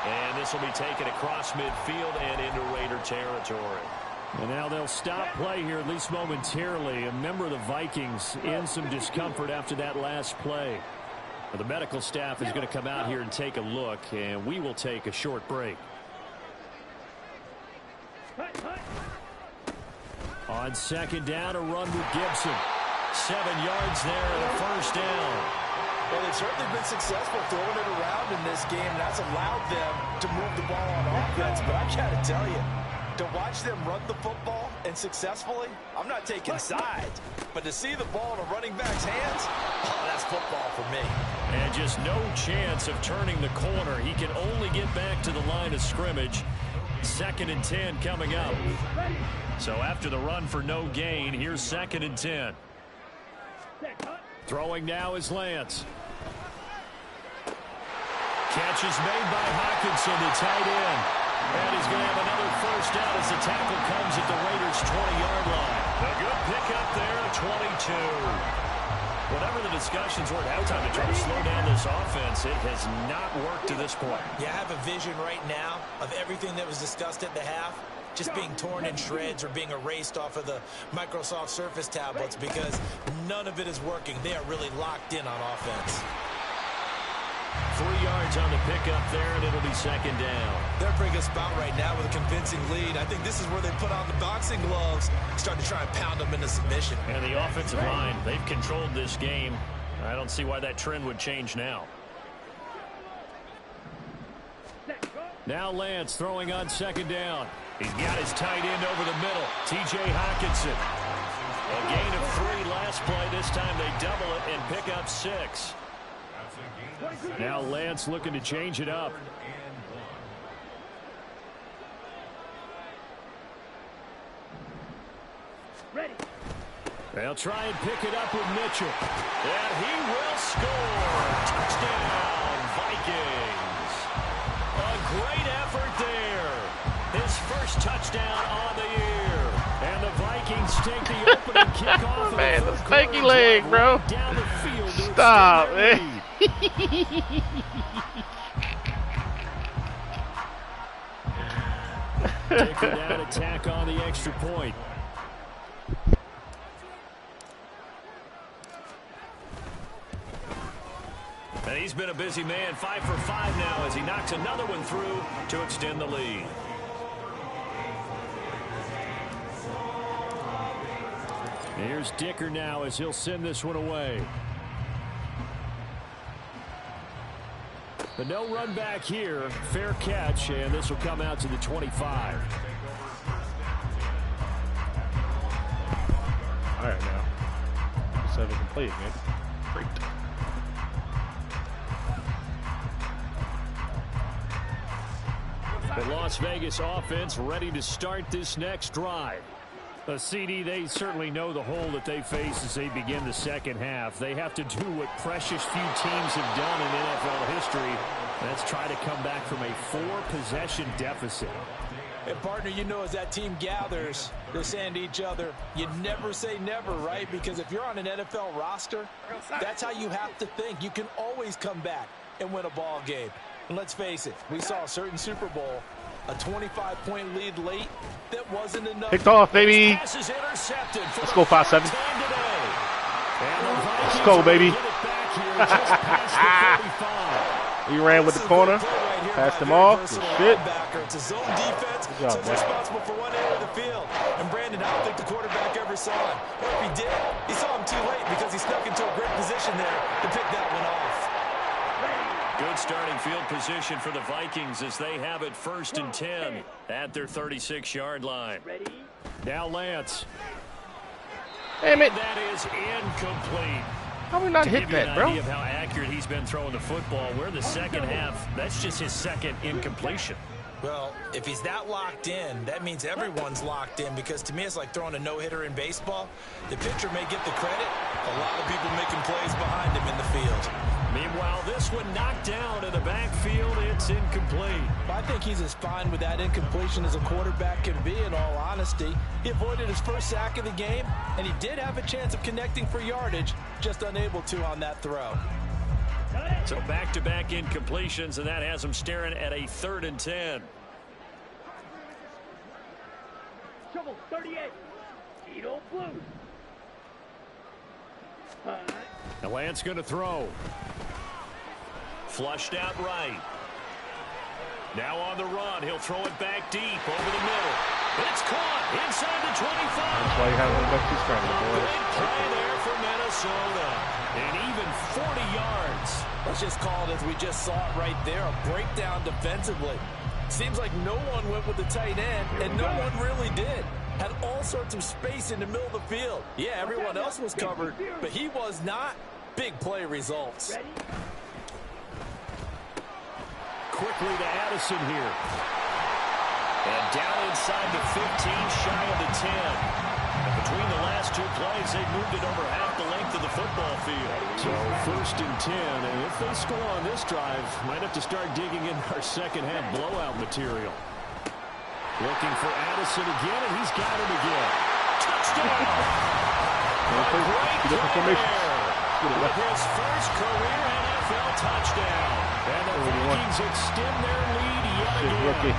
Speaker 2: And this will be taken across midfield and into Raider territory. And now they'll stop play here, at least momentarily. A member of the Vikings in some discomfort after that last play. The medical staff is going to come out here and take a look, and we will take a short break. On second down, a run with Gibson. 7 yards there and a first down.
Speaker 4: Well, they've certainly been successful throwing it around in this game, and that's allowed them to move the ball on offense. But I got to tell you, to watch them run the football and successfully, I'm not taking sides. But to see the ball in a running back's hands, oh, that's football for me.
Speaker 2: And just no chance of turning the corner. He can only get back to the line of scrimmage. 2nd and 10 coming up. So after the run for no gain, here's 2nd and 10. Throwing now is Lance. Catch is made by Hockenson, the tight end. And he's going to have another first down as the tackle comes at the Raiders' 20-yard line. A good pickup there at 22. Whatever the discussions were at halftime to try to slow down this offense, it has not worked to this point.
Speaker 4: Yeah, I have a vision right now of everything that was discussed at the half just being torn in shreds or being erased off of the Microsoft Surface tablets because none of it is working. They are really locked in on offense.
Speaker 2: 3 yards on the pickup there, and it'll be 2nd down.
Speaker 4: They're a pretty good spot right now with a convincing lead. I think this is where they put on the boxing gloves, start to try and pound them into submission.
Speaker 2: And the offensive line, they've controlled this game. I don't see why that trend would change now. Now Lance throwing on 2nd down. He's got his tight end over the middle, T.J. Hockenson. A gain of 3 last play. This time they double it and pick up 6. Now Lance looking to change it up.
Speaker 3: Ready.
Speaker 2: They'll try and pick it up with Mitchell. And he will score. Touchdown, Vikings. A great effort there. His first touchdown on the year. And the Vikings take the opening kickoff.
Speaker 5: Man, the stanky leg, bro.
Speaker 2: Down the field.
Speaker 5: Stop, man.
Speaker 2: Take it down, attack on the extra point. And he's been a busy man, 5 for 5 now as he knocks another one through to extend the lead. Here's Dicker now as he'll send this one away. But no run back here. Fair catch, and this will come out to the 25.
Speaker 5: All right, now. 7 complete, man. Great.
Speaker 2: The Las Vegas offense ready to start this next drive. A CD, they certainly know the hole that they face as they begin the second half. They have to do what precious few teams have done in NFL history. That's try to come back from a 4-possession deficit.
Speaker 4: And partner, you know, as that team gathers, they're saying to each other, you never say never, right? Because if you're on an NFL roster, that's how you have to think. You can always come back and win a ball game. And let's face it, we saw a certain Super Bowl A 25-point lead late, that wasn't enough.
Speaker 5: Picked off, baby. Let's go 5-7. Let's go, baby. He ran with the corner. Passed him off. Good shit.
Speaker 4: It's a zone defense, so it's responsible for one area of the field. And Brandon, I don't think the quarterback ever saw him. Or if he did, he saw him too late because he snuck into a great position there to pick that one off.
Speaker 1: Good starting field position for the Vikings as they have it 1st and 10 at their 36-yard line. Now Lance.
Speaker 5: Damn it.
Speaker 1: That is incomplete.
Speaker 5: How we not hit that, bro?
Speaker 1: To give you an idea of how accurate he's been throwing the football, we're in the second half. That's just his second incompletion.
Speaker 4: Well, if he's that locked in, that means everyone's locked in, because to me it's like throwing a no-hitter in baseball. The pitcher may get the credit. A lot of people making plays behind him in the field.
Speaker 1: Meanwhile, this one knocked down in the backfield. It's incomplete.
Speaker 4: I think he's as fine with that incompletion as a quarterback can be, in all honesty. He avoided his first sack of the game, and he did have a chance of connecting for yardage, just unable to on that throw.
Speaker 1: So back-to-back incompletions, and that has him staring at a 3rd and 10.
Speaker 3: Trouble 38. Edo Blues.
Speaker 1: Now Lance going to throw. Flushed out right. Now on the run. He'll throw it back deep over the middle. It's caught inside the 25.
Speaker 5: That's why you have a lefty starting, boys.
Speaker 1: Big play there for Minnesota. And even 40 yards.
Speaker 4: Let's just call it as we just saw it right there. A breakdown defensively. Seems like no one went with the tight end, and no one really did. Had all sorts of space in the middle of the field. Yeah, everyone else was covered, but he was not. Big play results.
Speaker 1: Quickly to Addison here. And down inside the 15, shy of the 10. And between the last two plays, they moved it over half the length of the football field.
Speaker 2: So 1st and 10, and if they score on this drive, might have to start digging in our second half blowout material. Looking for Addison again, and he's got him again.
Speaker 1: Touchdown! Great play there. With his first career NFL touchdown. And the Vikings extend their lead yet again.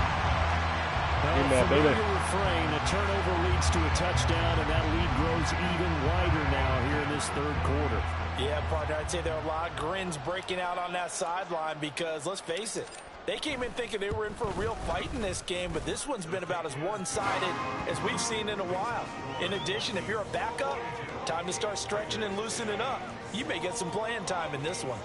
Speaker 5: Amen, baby.
Speaker 1: Refrain, a turnover leads to a touchdown, and that lead grows even wider now here in this 3rd quarter.
Speaker 4: Yeah, partner, I'd say there are a lot of grins breaking out on that sideline because, let's face it, they came in thinking they were in for a real fight in this game, but this one's been about as one-sided as we've seen in a while. In addition, if you're a backup, time to start stretching and loosening up. You may get some playing time in this one.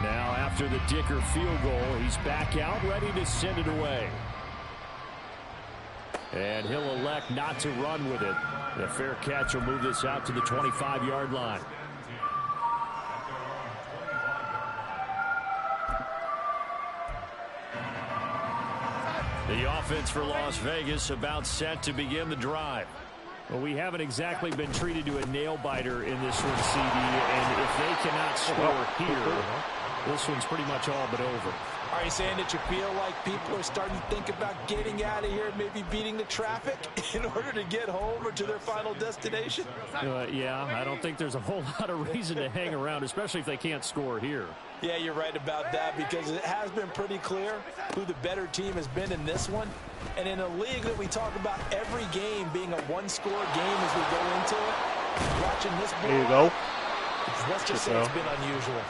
Speaker 1: Now, after the Dicker field goal, he's back out, ready to send it away. And he'll elect not to run with it. The fair catch will move this out to the 25-yard line. The offense for Las Vegas about set to begin the drive. Well, we haven't exactly been treated to a nail-biter in this one, CD, and if they cannot score here, this one's pretty much all but over.
Speaker 4: Are you saying that you feel like people are starting to think about getting out of here and maybe beating the traffic in order to get home or to their final destination?
Speaker 1: Yeah, I don't think there's a whole lot of reason to hang around, especially if they can't score here.
Speaker 4: Yeah, you're right about that, because it has been pretty clear who the better team has been in this one. And in a league that we talk about every game being a one-score game as we go into it, watching this ball,
Speaker 5: there you go.
Speaker 4: Let's just say it's been unusual.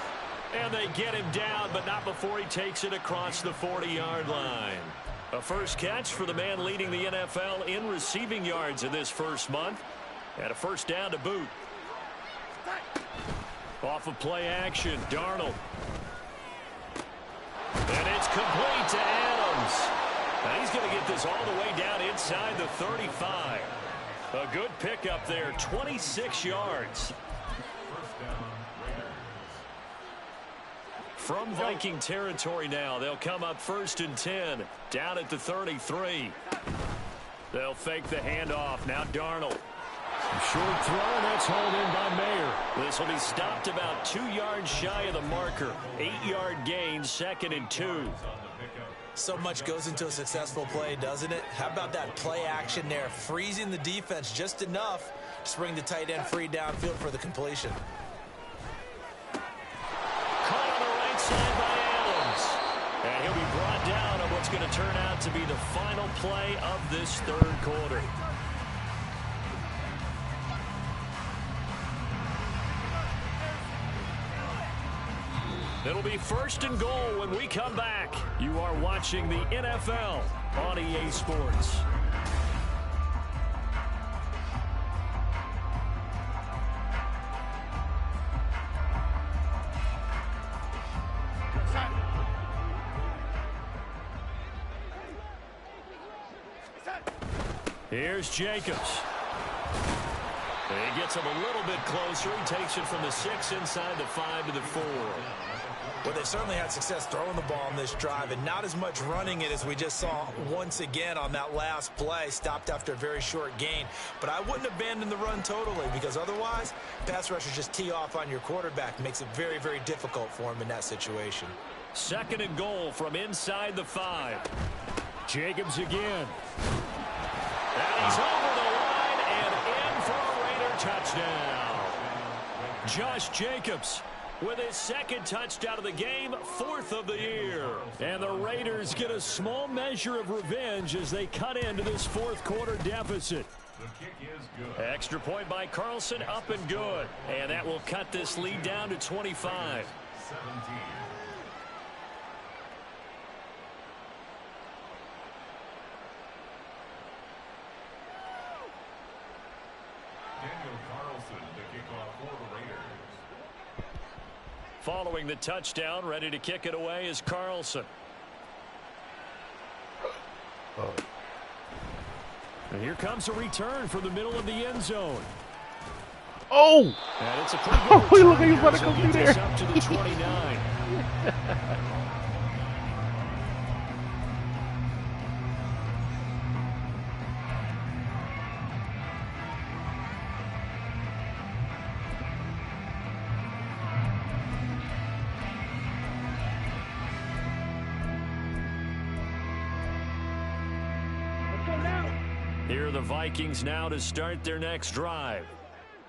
Speaker 1: And they get him down, but not before he takes it across the 40-yard line. A first catch for the man leading the NFL in receiving yards in this first month. And a first down to boot. Off of play action, Darnold. And it's complete to Adams. Now he's going to get this all the way down inside the 35. A good pickup there, 26 yards. From Viking territory now, they'll come up 1st and 10, down at the 33. They'll fake the handoff. Now Darnold. Short throw, that's hauled in by Mayer. This will be stopped about 2 yards shy of the marker. 8-yard gain, 2nd and 2.
Speaker 4: So much goes into a successful play, doesn't it? How about that play action there, freezing the defense just enough to bring the tight end free downfield for the completion.
Speaker 2: Caught on the right side by Adams. And he'll be brought down on what's going to turn out to be the final play of this third quarter. It'll be 1st and goal when we come back. You are watching the NFL on EA Sports. Here's Jacobs. He gets him a little bit closer. He takes it from the 6 inside the 5 to the 4.
Speaker 4: Well, they certainly had success throwing the ball in this drive and not as much running it as we just saw once again on that last play. Stopped after a very short gain. But I wouldn't abandon the run totally because otherwise, pass rushers just tee off on your quarterback. Makes it very, very difficult for him in that situation.
Speaker 2: 2nd and goal from inside the 5. Jacobs again. And he's over the line and in for a Raider touchdown. Josh Jacobs with his 2nd touchdown of the game, 4th of the year. And the Raiders get a small measure of revenge as they cut into this 4th quarter deficit.
Speaker 6: The kick is good.
Speaker 2: Extra point by Carlson, up and good. And that will cut this lead down to 25.
Speaker 6: 17.
Speaker 2: Following the touchdown, ready to kick it away is Carlson. And here comes a return from the middle of the end zone.
Speaker 5: Oh!
Speaker 2: And it's a pretty good
Speaker 5: Look, he's about to go through there.
Speaker 2: Up to the 29. Here are the Vikings now to start their next drive.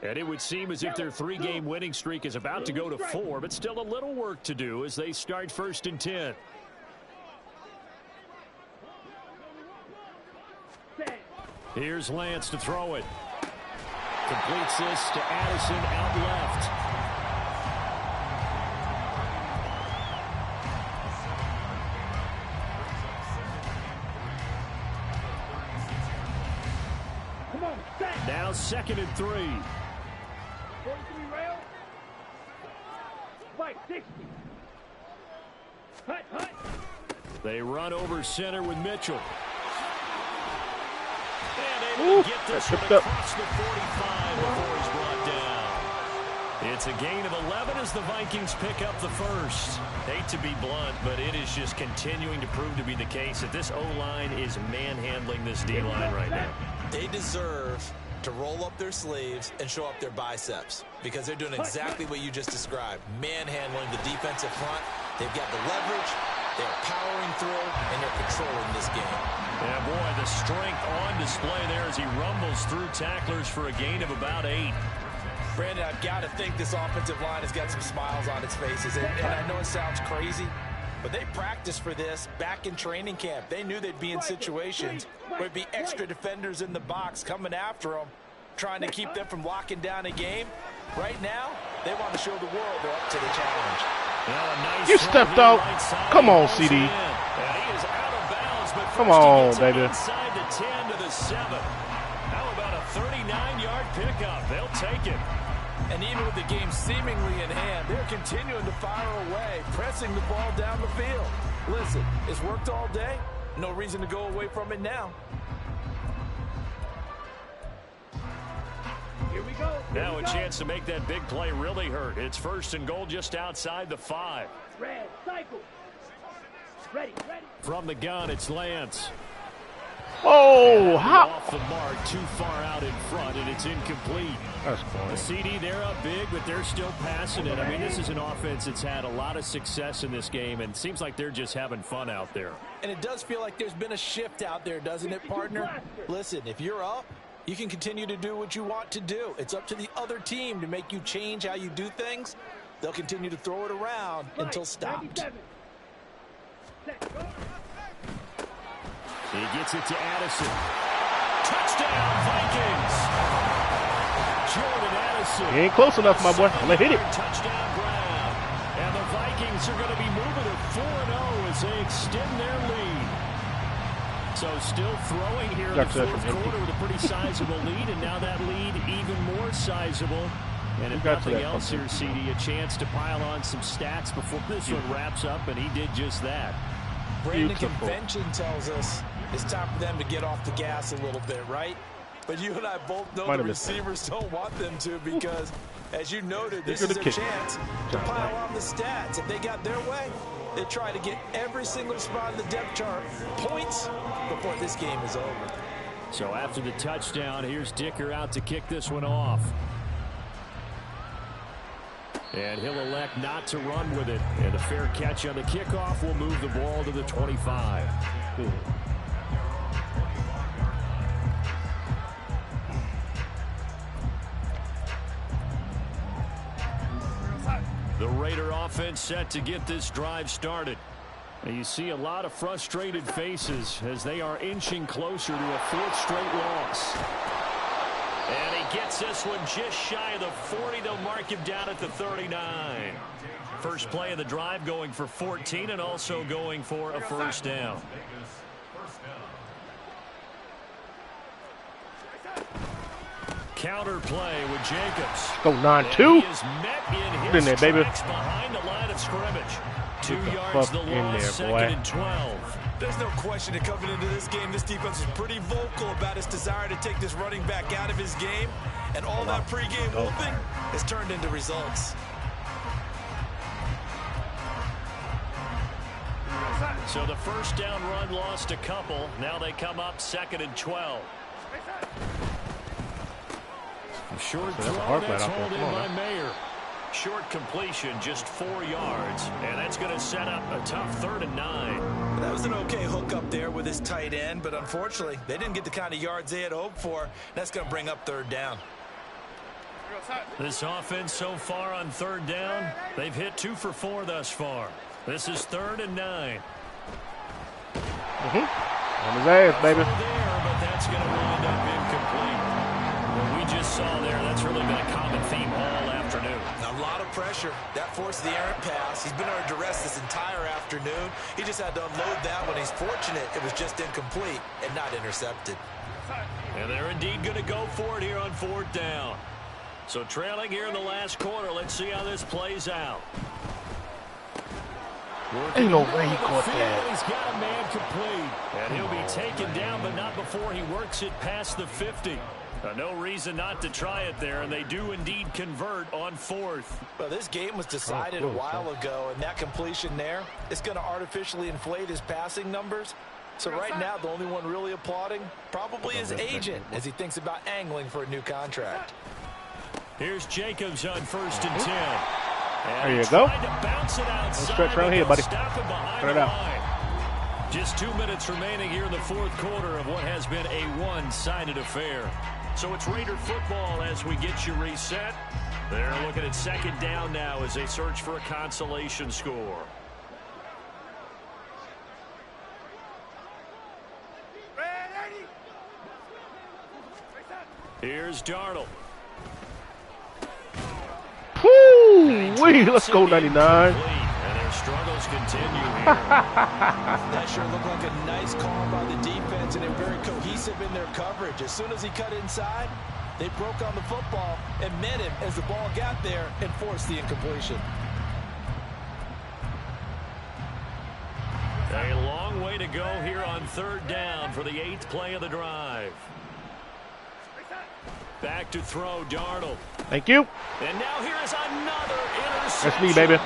Speaker 2: And it would seem as if their 3-game winning streak is about to go to 4, but still a little work to do as they start 1st and 10. Here's Lance to throw it. Completes this to Addison out left. Now 2nd and 3.
Speaker 3: 43 rail. Right, 60. Hut, hut.
Speaker 2: They run over center with Mitchell. And able to get this one across the 45 before he's brought down. It's a gain of 11 as the Vikings pick up the 1st. Hate to be blunt, but it is just continuing to prove to be the case that this O-line is manhandling this D-line right now.
Speaker 4: They deserve to roll up their sleeves and show up their biceps because they're doing exactly what you just described, manhandling the defensive front. They've got the leverage, they're powering through, and they're controlling this game.
Speaker 2: Yeah, boy, the strength on display there as he rumbles through tacklers for a gain of about 8.
Speaker 4: Brandon, I've got to think this offensive line has got some smiles on its faces, and I know it sounds crazy, but they practiced for this back in training camp. They knew they'd be in situations where it'd be extra defenders in the box coming after them, trying to keep them from locking down a game. Right now, they want to show the world they're up to the challenge.
Speaker 2: Nice
Speaker 5: you stepped out.
Speaker 2: Right.
Speaker 5: Come on, CD.
Speaker 2: He is out of bounds, but
Speaker 5: come on, baby.
Speaker 2: Inside the 10 to the 7. How about a 39-yard pickup? They'll take it.
Speaker 4: And even with the game seemingly in hand, they're continuing to fire away, pressing the ball down the field. Listen, it's worked all day. No reason to go away from it now.
Speaker 3: Here we go.
Speaker 2: Now a chance to make that big play really hurt. It's 1st and goal just outside the 5.
Speaker 3: Red, cycle. Ready, ready.
Speaker 2: From the gun, it's Lance.
Speaker 5: Oh, how?
Speaker 2: Off the mark, too far out in front, and it's incomplete.
Speaker 5: That's cool.
Speaker 2: The CD, they're up big, but they're still passing it. I mean, this is an offense that's had a lot of success in this game, and it seems like they're just having fun out there.
Speaker 4: And it does feel like there's been a shift out there, doesn't it, partner? Listen, if you're up, you can continue to do what you want to do. It's up to the other team to make you change how you do things. They'll continue to throw it around until stopped.
Speaker 2: He gets it to Addison. Touchdown, Vikings! Jordan Addison.
Speaker 5: He ain't close enough, my boy. I'm going to hit it.
Speaker 2: Touchdown ground. And the Vikings are going to be moving to 4-0 as they extend their lead. So still throwing here in the fourth quarter with a pretty sizable lead, and now that lead even more sizable. And if nothing else here, CD, a chance to pile on some stats before this one wraps up, and he did just that.
Speaker 4: Brandon, convention tells us it's time for them to get off the gas a little bit, right? But you and I both know the receivers don't want them to because, as you noted, this is their chance to pile on the stats. If they got their way, they try to get every single spot in the depth chart points before this game is over.
Speaker 2: So after the touchdown, here's Dicker out to kick this one off. And he'll elect not to run with it. And a fair catch on the kickoff will move the ball to the 25. The Raider offense set to get this drive started. And you see a lot of frustrated faces as they are inching closer to a fourth straight loss. And he gets this one just shy of the 40. They'll mark him down at the 39. First play of the drive going for 14 and also going for a first down. Counter play with Jacobs.
Speaker 5: Go 9-2.
Speaker 2: Get
Speaker 5: in there, baby.
Speaker 2: Behind the line of scrimmage. 2 yards the loss, second and 12.
Speaker 4: There's no question that coming into this game, this defense is pretty vocal about its desire to take this running back out of his game. And all that pregame whooping has turned into results.
Speaker 2: So the first down run lost a couple. Now they come up second and 12. Short throw, that's hauled in by Mayer. Short completion, just 4 yards, and that's going to set up a tough 3rd and 9.
Speaker 4: That was an okay hook up there with his tight end, but unfortunately, they didn't get the kind of yards they had hoped for. That's going to bring up 3rd down.
Speaker 2: This offense so far on 3rd down, they've hit 2 for 4 thus far. This is 3rd and 9.
Speaker 5: On his ass, baby.
Speaker 2: There, but that's going to wind up incomplete. What we just saw there, that's really been a common theme all afternoon.
Speaker 4: A lot of pressure. That forced the errant pass. He's been under duress this entire afternoon. He just had to unload that one. He's fortunate it was just incomplete and not intercepted.
Speaker 2: And they're indeed going to go for it here on 4th down. So trailing here in the last quarter. Let's see how this plays out.
Speaker 5: Ain't no way he caught that.
Speaker 2: He's got a man complete. And he'll be taken down, but not before he works it past the 50. No reason not to try it there, and they do indeed convert on 4th.
Speaker 4: Well, this game was decided a while ago, and that completion there is going to artificially inflate his passing numbers. So right now, the only one really applauding probably his agent as he thinks about angling for a new contract.
Speaker 2: Here's Jacobs on 1st and 10.
Speaker 5: And there you go. Stretch around here, buddy. Turn it out.
Speaker 2: Just 2 minutes remaining here in the 4th quarter of what has been a one-sided affair. So it's Raider football as we get you reset. They're looking at 2nd down now as they search for a consolation score. Here's Darnold.
Speaker 5: Woo-wee, let's go 99.
Speaker 2: And their struggles continue here.
Speaker 4: That sure looked like a nice call by the defense, and they're very cohesive in their coverage. As soon as he cut inside, they broke on the football and met him as the ball got there and forced the incompletion.
Speaker 2: A long way to go here on 3rd down for the 8th play of the drive. Back to throw, Darnold.
Speaker 5: Thank you.
Speaker 2: And now here is another interception.
Speaker 5: That's me, baby.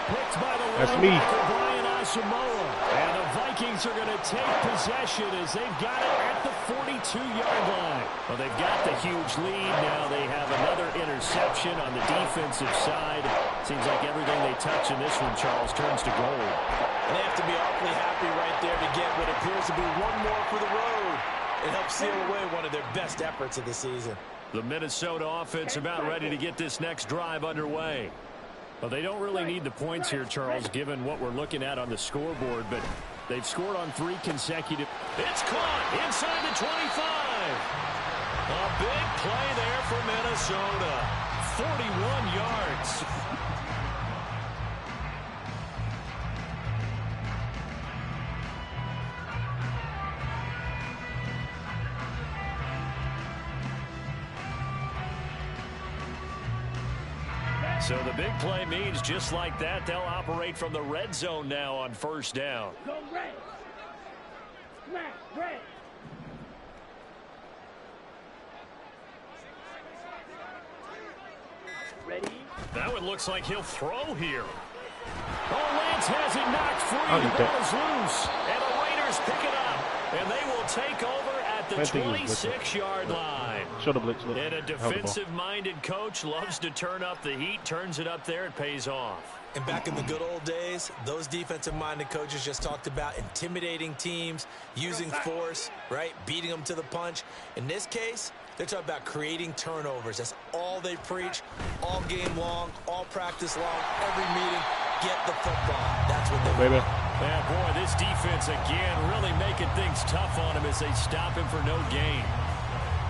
Speaker 2: Picked by the
Speaker 5: That's me.
Speaker 2: Brian on Samoa. And the Vikings are going to take possession as they've got it at the 42-yard line. Well, they've got the huge lead. Now they have another interception on the defensive side. Seems like everything they touch in this one, Charles, turns to gold.
Speaker 4: And they have to be awfully happy right there to get what appears to be one more for the road. It helps seal away one of their best efforts of the season.
Speaker 2: The Minnesota offense about ready to get this next drive underway. Well, they don't really need the points here, Charles, given what we're looking at on the scoreboard, but they've scored on 3 consecutive.
Speaker 1: It's caught inside the 25. A big play there for Minnesota. 41 yards. So the big play means just like that, they'll operate from the red zone now on first down.
Speaker 3: Go red. Smash red. Ready?
Speaker 1: That one looks like he'll throw here. Oh, Lance has it knocked free.
Speaker 5: I'll
Speaker 1: The
Speaker 5: get
Speaker 1: ball
Speaker 5: that.
Speaker 1: is loose. And the Raiders pick it up. And they will take over at the
Speaker 5: I think he was
Speaker 1: 26-yard line.
Speaker 5: Should have blitzed.
Speaker 1: And a defensive-minded coach loves to turn up the heat, turns it up there, it pays off.
Speaker 4: And back in the good old days, those defensive-minded coaches just talked about intimidating teams, using force, right, beating them to the punch. In this case, they're talking about creating turnovers. That's all they preach, all game long, all practice long, every meeting. Get the football. That's what they
Speaker 5: Baby.
Speaker 4: want.
Speaker 1: Man, boy, this defense again really making things tough on him as they stop him for no gain.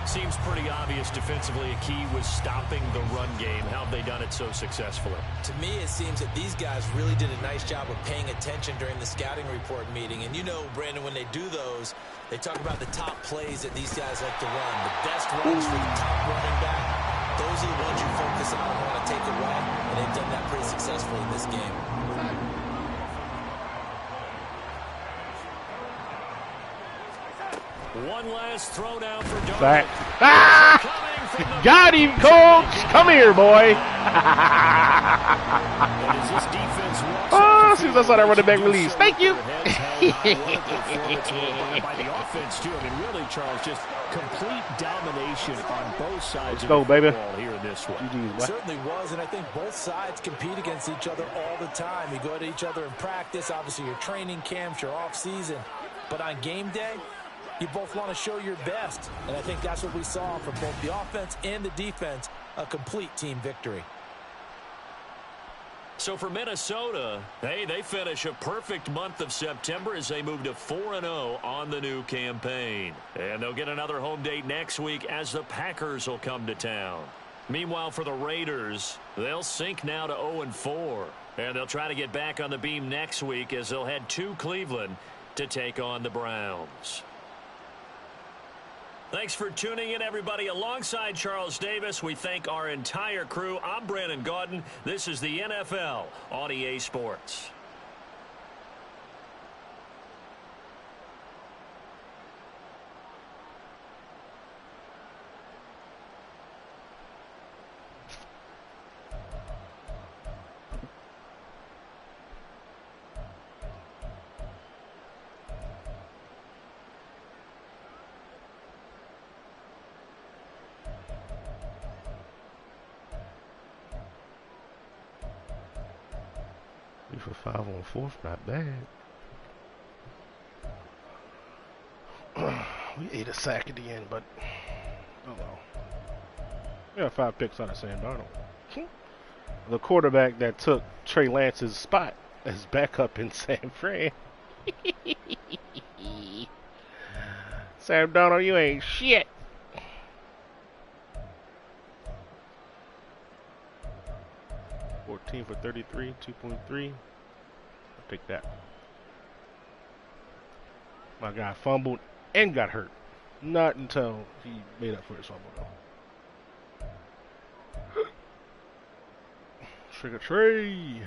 Speaker 1: Seems pretty obvious defensively a key was stopping the run game. How have they done it so successfully?
Speaker 4: To me, it seems that these guys really did a nice job of paying attention during the scouting report meeting. And you know, Brandon, when they do those, they talk about the top plays that these guys like to run. The best runs for the top running back. Those are the ones you focus on and want to take away. And they've done that pretty successfully in this game.
Speaker 1: One last throw down for Darnold.
Speaker 5: Back. Ah! Got him, coach. Come here, boy.
Speaker 1: And as this defense walks
Speaker 5: Oh,
Speaker 1: off
Speaker 5: as soon as I saw that running back release. Thank you.
Speaker 2: By the offense, too. I mean, really, Charles, just complete domination on both sides of
Speaker 5: go,
Speaker 2: the
Speaker 5: baby.
Speaker 2: football here in this one.
Speaker 5: GG's,
Speaker 4: It certainly was, and I think both sides compete against each other all the time. You go to each other in practice, obviously your training camps, your off-season. But on game day, you both want to show your best. And I think that's what we saw from both the offense and the defense, a complete team victory.
Speaker 1: So for Minnesota, hey, they finish a perfect month of September as they move to 4-0 on the new campaign. And they'll get another home date next week as the Packers will come to town. Meanwhile, for the Raiders, they'll sink now to 0-4. And they'll try to get back on the beam next week as they'll head to Cleveland to take on the Browns. Thanks for tuning in, everybody. Alongside Charles Davis, we thank our entire crew. I'm Brandon Gaudin. This is the NFL on EA Sports.
Speaker 5: For 5 on 4th, not bad. We ate a sack at the end, but oh well. We got 5 picks out of Sam Darnold. The quarterback that took Trey Lance's spot as backup in San Fran. Sam Darnold, you ain't shit. For 33, 2.3. I'll take that. My guy fumbled and got hurt. Not until he made up for his fumble, though. Trigger tree.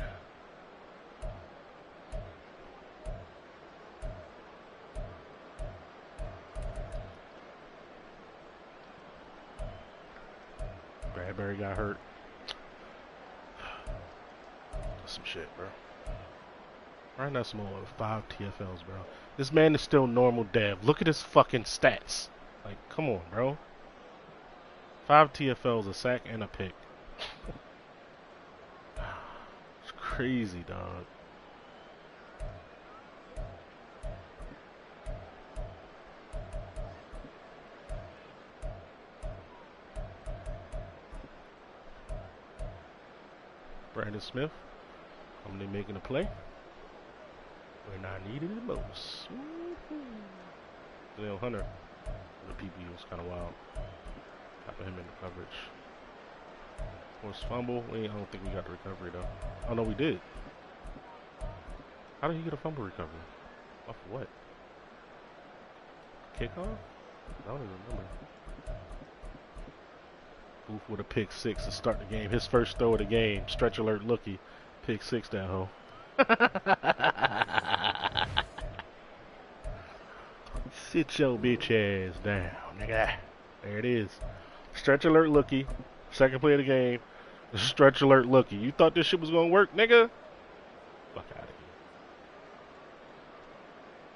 Speaker 5: Bradbury got hurt. Some shit, bro. Ryan Esmo with 5 TFLs, bro. This man is still normal dev. Look at his fucking stats. Like, come on, bro. 5 TFLs, a sack, and a pick. It's crazy, dog. Brandon Smith, coming in making a play when I needed it most. Daniel Hunter, the PB was kind of wild. Got him in the coverage. Forced fumble. I don't think we got the recovery though. Oh no, we did. How did he get a fumble recovery? Off what? Kickoff? I don't even remember. Booth with a pick 6 to start the game. His first throw of the game. Stretch alert looky. Pick 6 that hoe. Sit your bitch ass down, nigga. There it is. Stretch alert looky. Second play of the game. Stretch alert looky. You thought this shit was gonna work, nigga? Fuck out of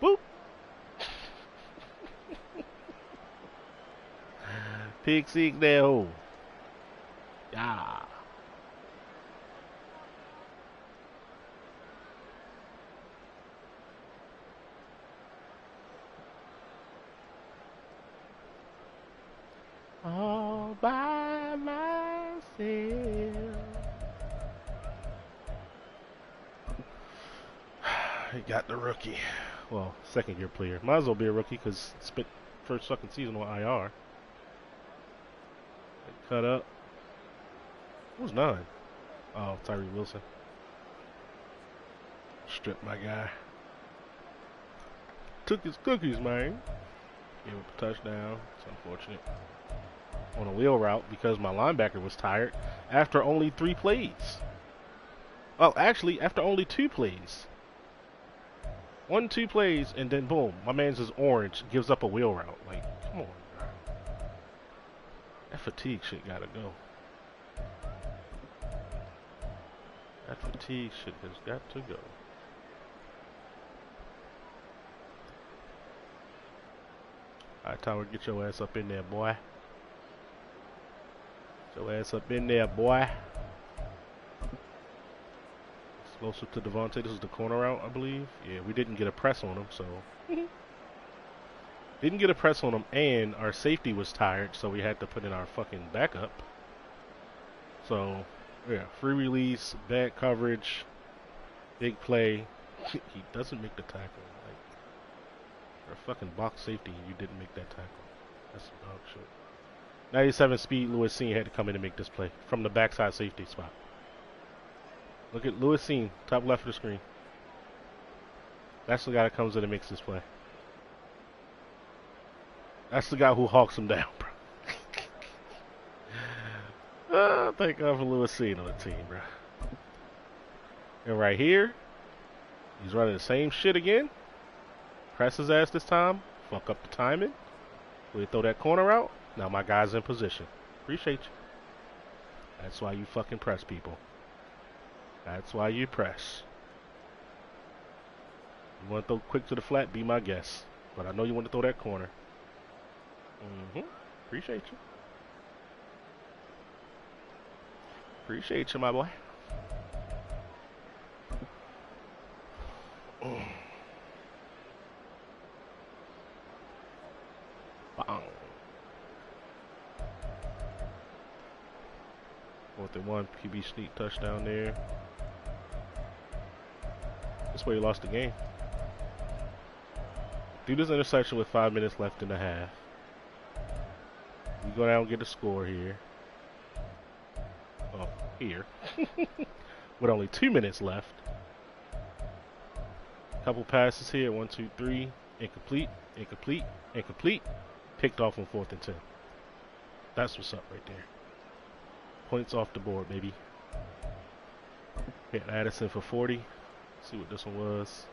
Speaker 5: here. Boop. Pick 6 that hoe. Yeah. All by myself. He got the rookie. Well, second year player. Might as well be a rookie because spent first fucking season on IR. Cut up. Who's 9? Oh, Tyree Wilson. Stripped my guy. Took his cookies, man. Gave up a touchdown. It's unfortunate. On a wheel route because my linebacker was tired after only 3 plays. Well, actually, after only 2 plays. 2 plays, and then boom, my man's is orange, gives up a wheel route. Like, come on, bro. That fatigue shit gotta go. That fatigue shit has got to go. Alright, Tower, get your ass up in there, boy. Get your ass up in there, boy. Explosive to Devontae. This is the corner route, I believe. Yeah, we didn't get a press on him, so. Didn't get a press on him, and our safety was tired, so we had to put in our fucking backup. So, yeah, free release, bad coverage, big play. He doesn't make the tackle. Like, you're a fucking box safety and you didn't make that tackle. That's some dog shit. 97 speed, Lewis Seen had to come in and make this play from the backside safety spot. Look at Lewis Seen, top left of the screen. That's the guy that comes in and makes this play. That's the guy who hawks him down, bro. Thank God for Lewis Seen on the team, bro. And right here, he's running the same shit again. Press his ass this time. Fuck up the timing. We throw that corner out. Now my guy's in position. Appreciate you. That's why you fucking press, people. That's why you press. You want to throw quick to the flat? Be my guest. But I know you want to throw that corner. Appreciate you. Appreciate you, my boy. Bang. 4th and 1, QB sneak touchdown there. That's where he lost the game. Do this intersection with 5 minutes left in the half. We go down and get a score here. Oh, here. With only 2 minutes left. Couple passes here. 1, 2, 3. Incomplete. Incomplete. Incomplete. Picked off on 4th and 10. That's what's up right there. Points off the board, baby. Hit Addison for 40. See what this one was.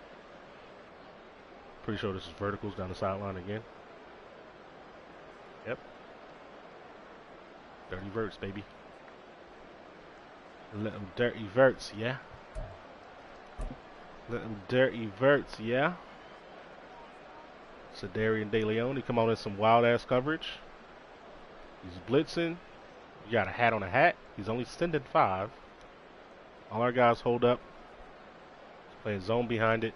Speaker 5: Pretty sure this is verticals down the sideline again. Yep. Dirty verts, baby. Let them dirty verts, yeah. Letting Dirt everts, yeah. Cedarian De Leon, he come on in some wild-ass coverage. He's blitzing. You got a hat on a hat. He's only extended 5. All our guys hold up. He's playing zone behind it.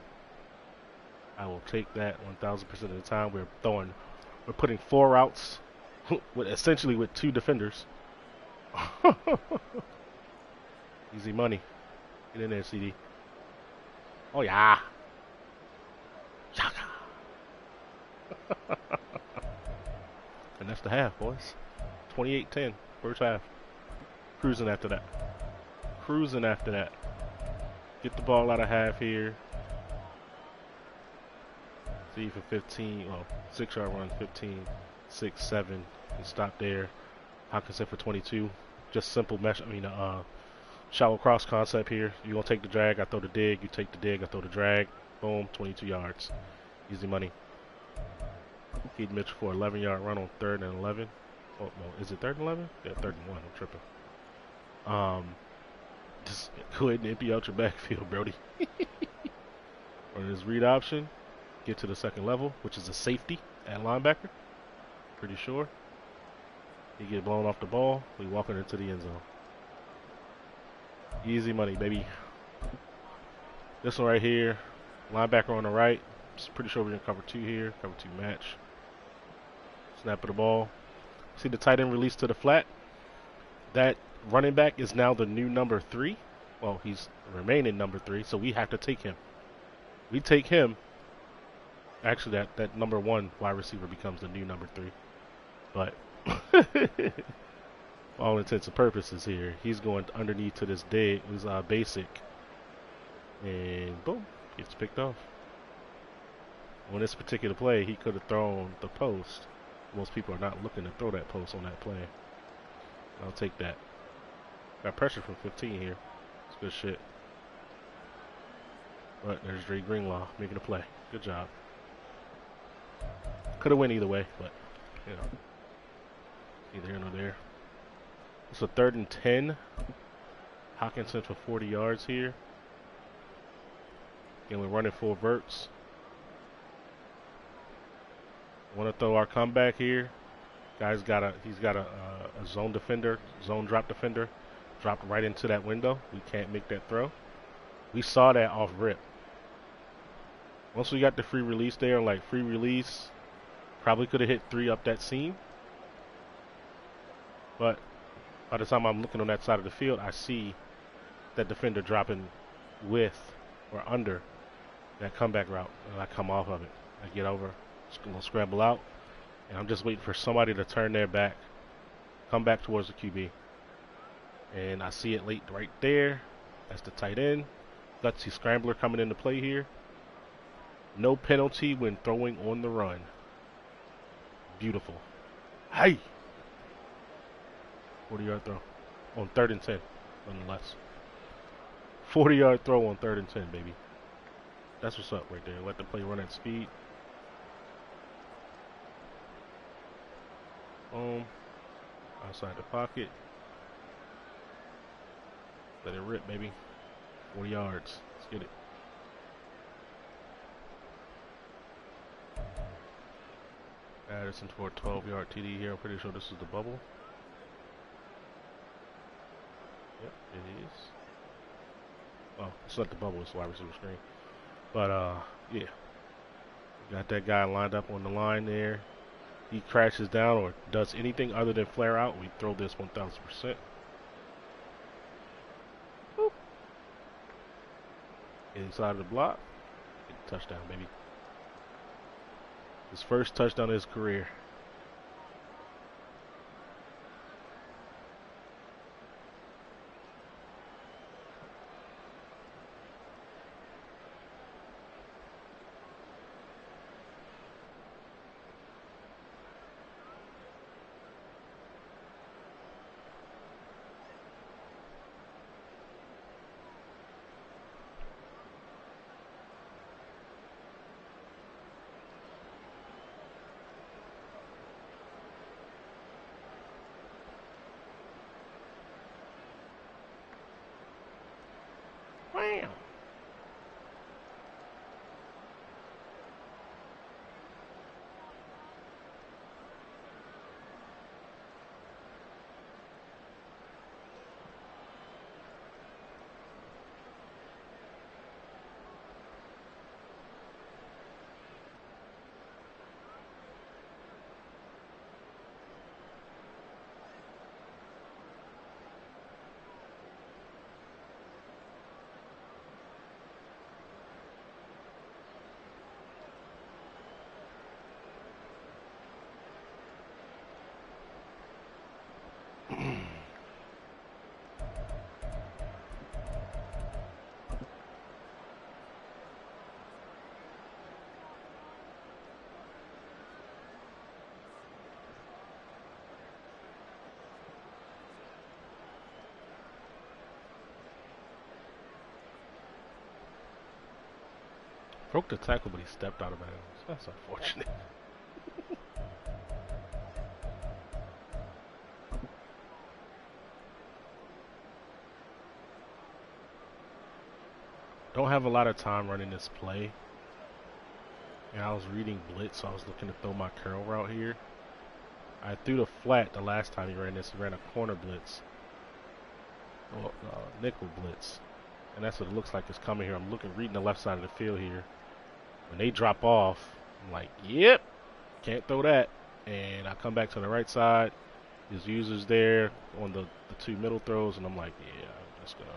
Speaker 5: I will take that 1,000% of the time. We're putting 4 routes, essentially with 2 defenders. Easy money. Get in there, CD. Oh, yeah. And that's the half, boys. 28-10, first half. Cruising after that. Cruising after that. Get the ball out of half here. See for 15, well, 6-yard run, 15, 6, 7. And stop there. Hawkinson for 22. Just simple shallow cross concept here. You're going to take the drag, I throw the dig. You take the dig, I throw the drag. Boom, 22 yards. Easy money. Feed Mitchell for 11-yard run on 3rd and 11. Oh, no, is it 3rd and 11? Yeah, 3rd and 1. I'm tripping. Just go ahead and empty out your backfield, Brody. Run his read option. Get to the second level, which is a safety at linebacker. Pretty sure. He get blown off the ball. We walking into the end zone. Easy money, baby. This one right here. Linebacker on the right. Just pretty sure we're going to cover 2 here. Cover 2 match. Snap of the ball. See the tight end release to the flat? That running back is now the new number 3. Well, he's remaining number 3, so we have to take him. We take him. Actually, that number 1 wide receiver becomes the new number 3. But for all intents and purposes here, he's going underneath to this day. It was basic. And boom, gets picked off. On this particular play, he could have thrown the post. Most people are not looking to throw that post on that play. I'll take that. Got pressure from 15 here. It's good shit. But there's Dre Greenlaw making a play. Good job. Could have went either way, but, you know, neither here nor there. It's a 3rd and 10. Hawkinson for 40 yards here. Again, we're running full verts. Want to throw our comeback here. He's got a zone defender, zone drop defender, dropped right into that window. We can't make that throw. We saw that off rip. Once we got the free release there, like free release, probably could have hit 3 up that seam. But by the time I'm looking on that side of the field, I see that defender dropping with or under that comeback route, and I come off of it. I get over, gonna scramble out, and I'm just waiting for somebody to turn their back, come back towards the QB. And I see it late right there. That's the tight end. Gutsy scrambler coming into play here. No penalty when throwing on the run. Beautiful. Hey! 40-yard throw on 3rd and 10, nonetheless. 40-yard throw on 3rd and 10, baby. That's what's up right there. Let the play run at speed. Boom. Outside the pocket. Let it rip, baby. 40 yards. Let's get it. Addison for a 12-yard TD here. I'm pretty sure this is the bubble. Yep, it is. Oh, it's not the bubble. It's the wide receiver screen. But, yeah. Got that guy lined up on the line there. He crashes down or does anything other than flare out, we throw this 1,000%. Inside of the block. Touchdown, baby. His first touchdown of his career. Wow. Broke the tackle, but he stepped out of bounds. That's unfortunate. Don't have a lot of time running this play. And I was reading blitz, so I was looking to throw my curl route here. I threw the flat the last time he ran this. He ran a corner blitz. Well, nickel blitz. And that's what it looks like is coming here. I'm reading the left side of the field here. When they drop off, I'm like, yep, can't throw that. And I come back to the right side. His user's there on the two middle throws, and I'm like, yeah, I'm just going to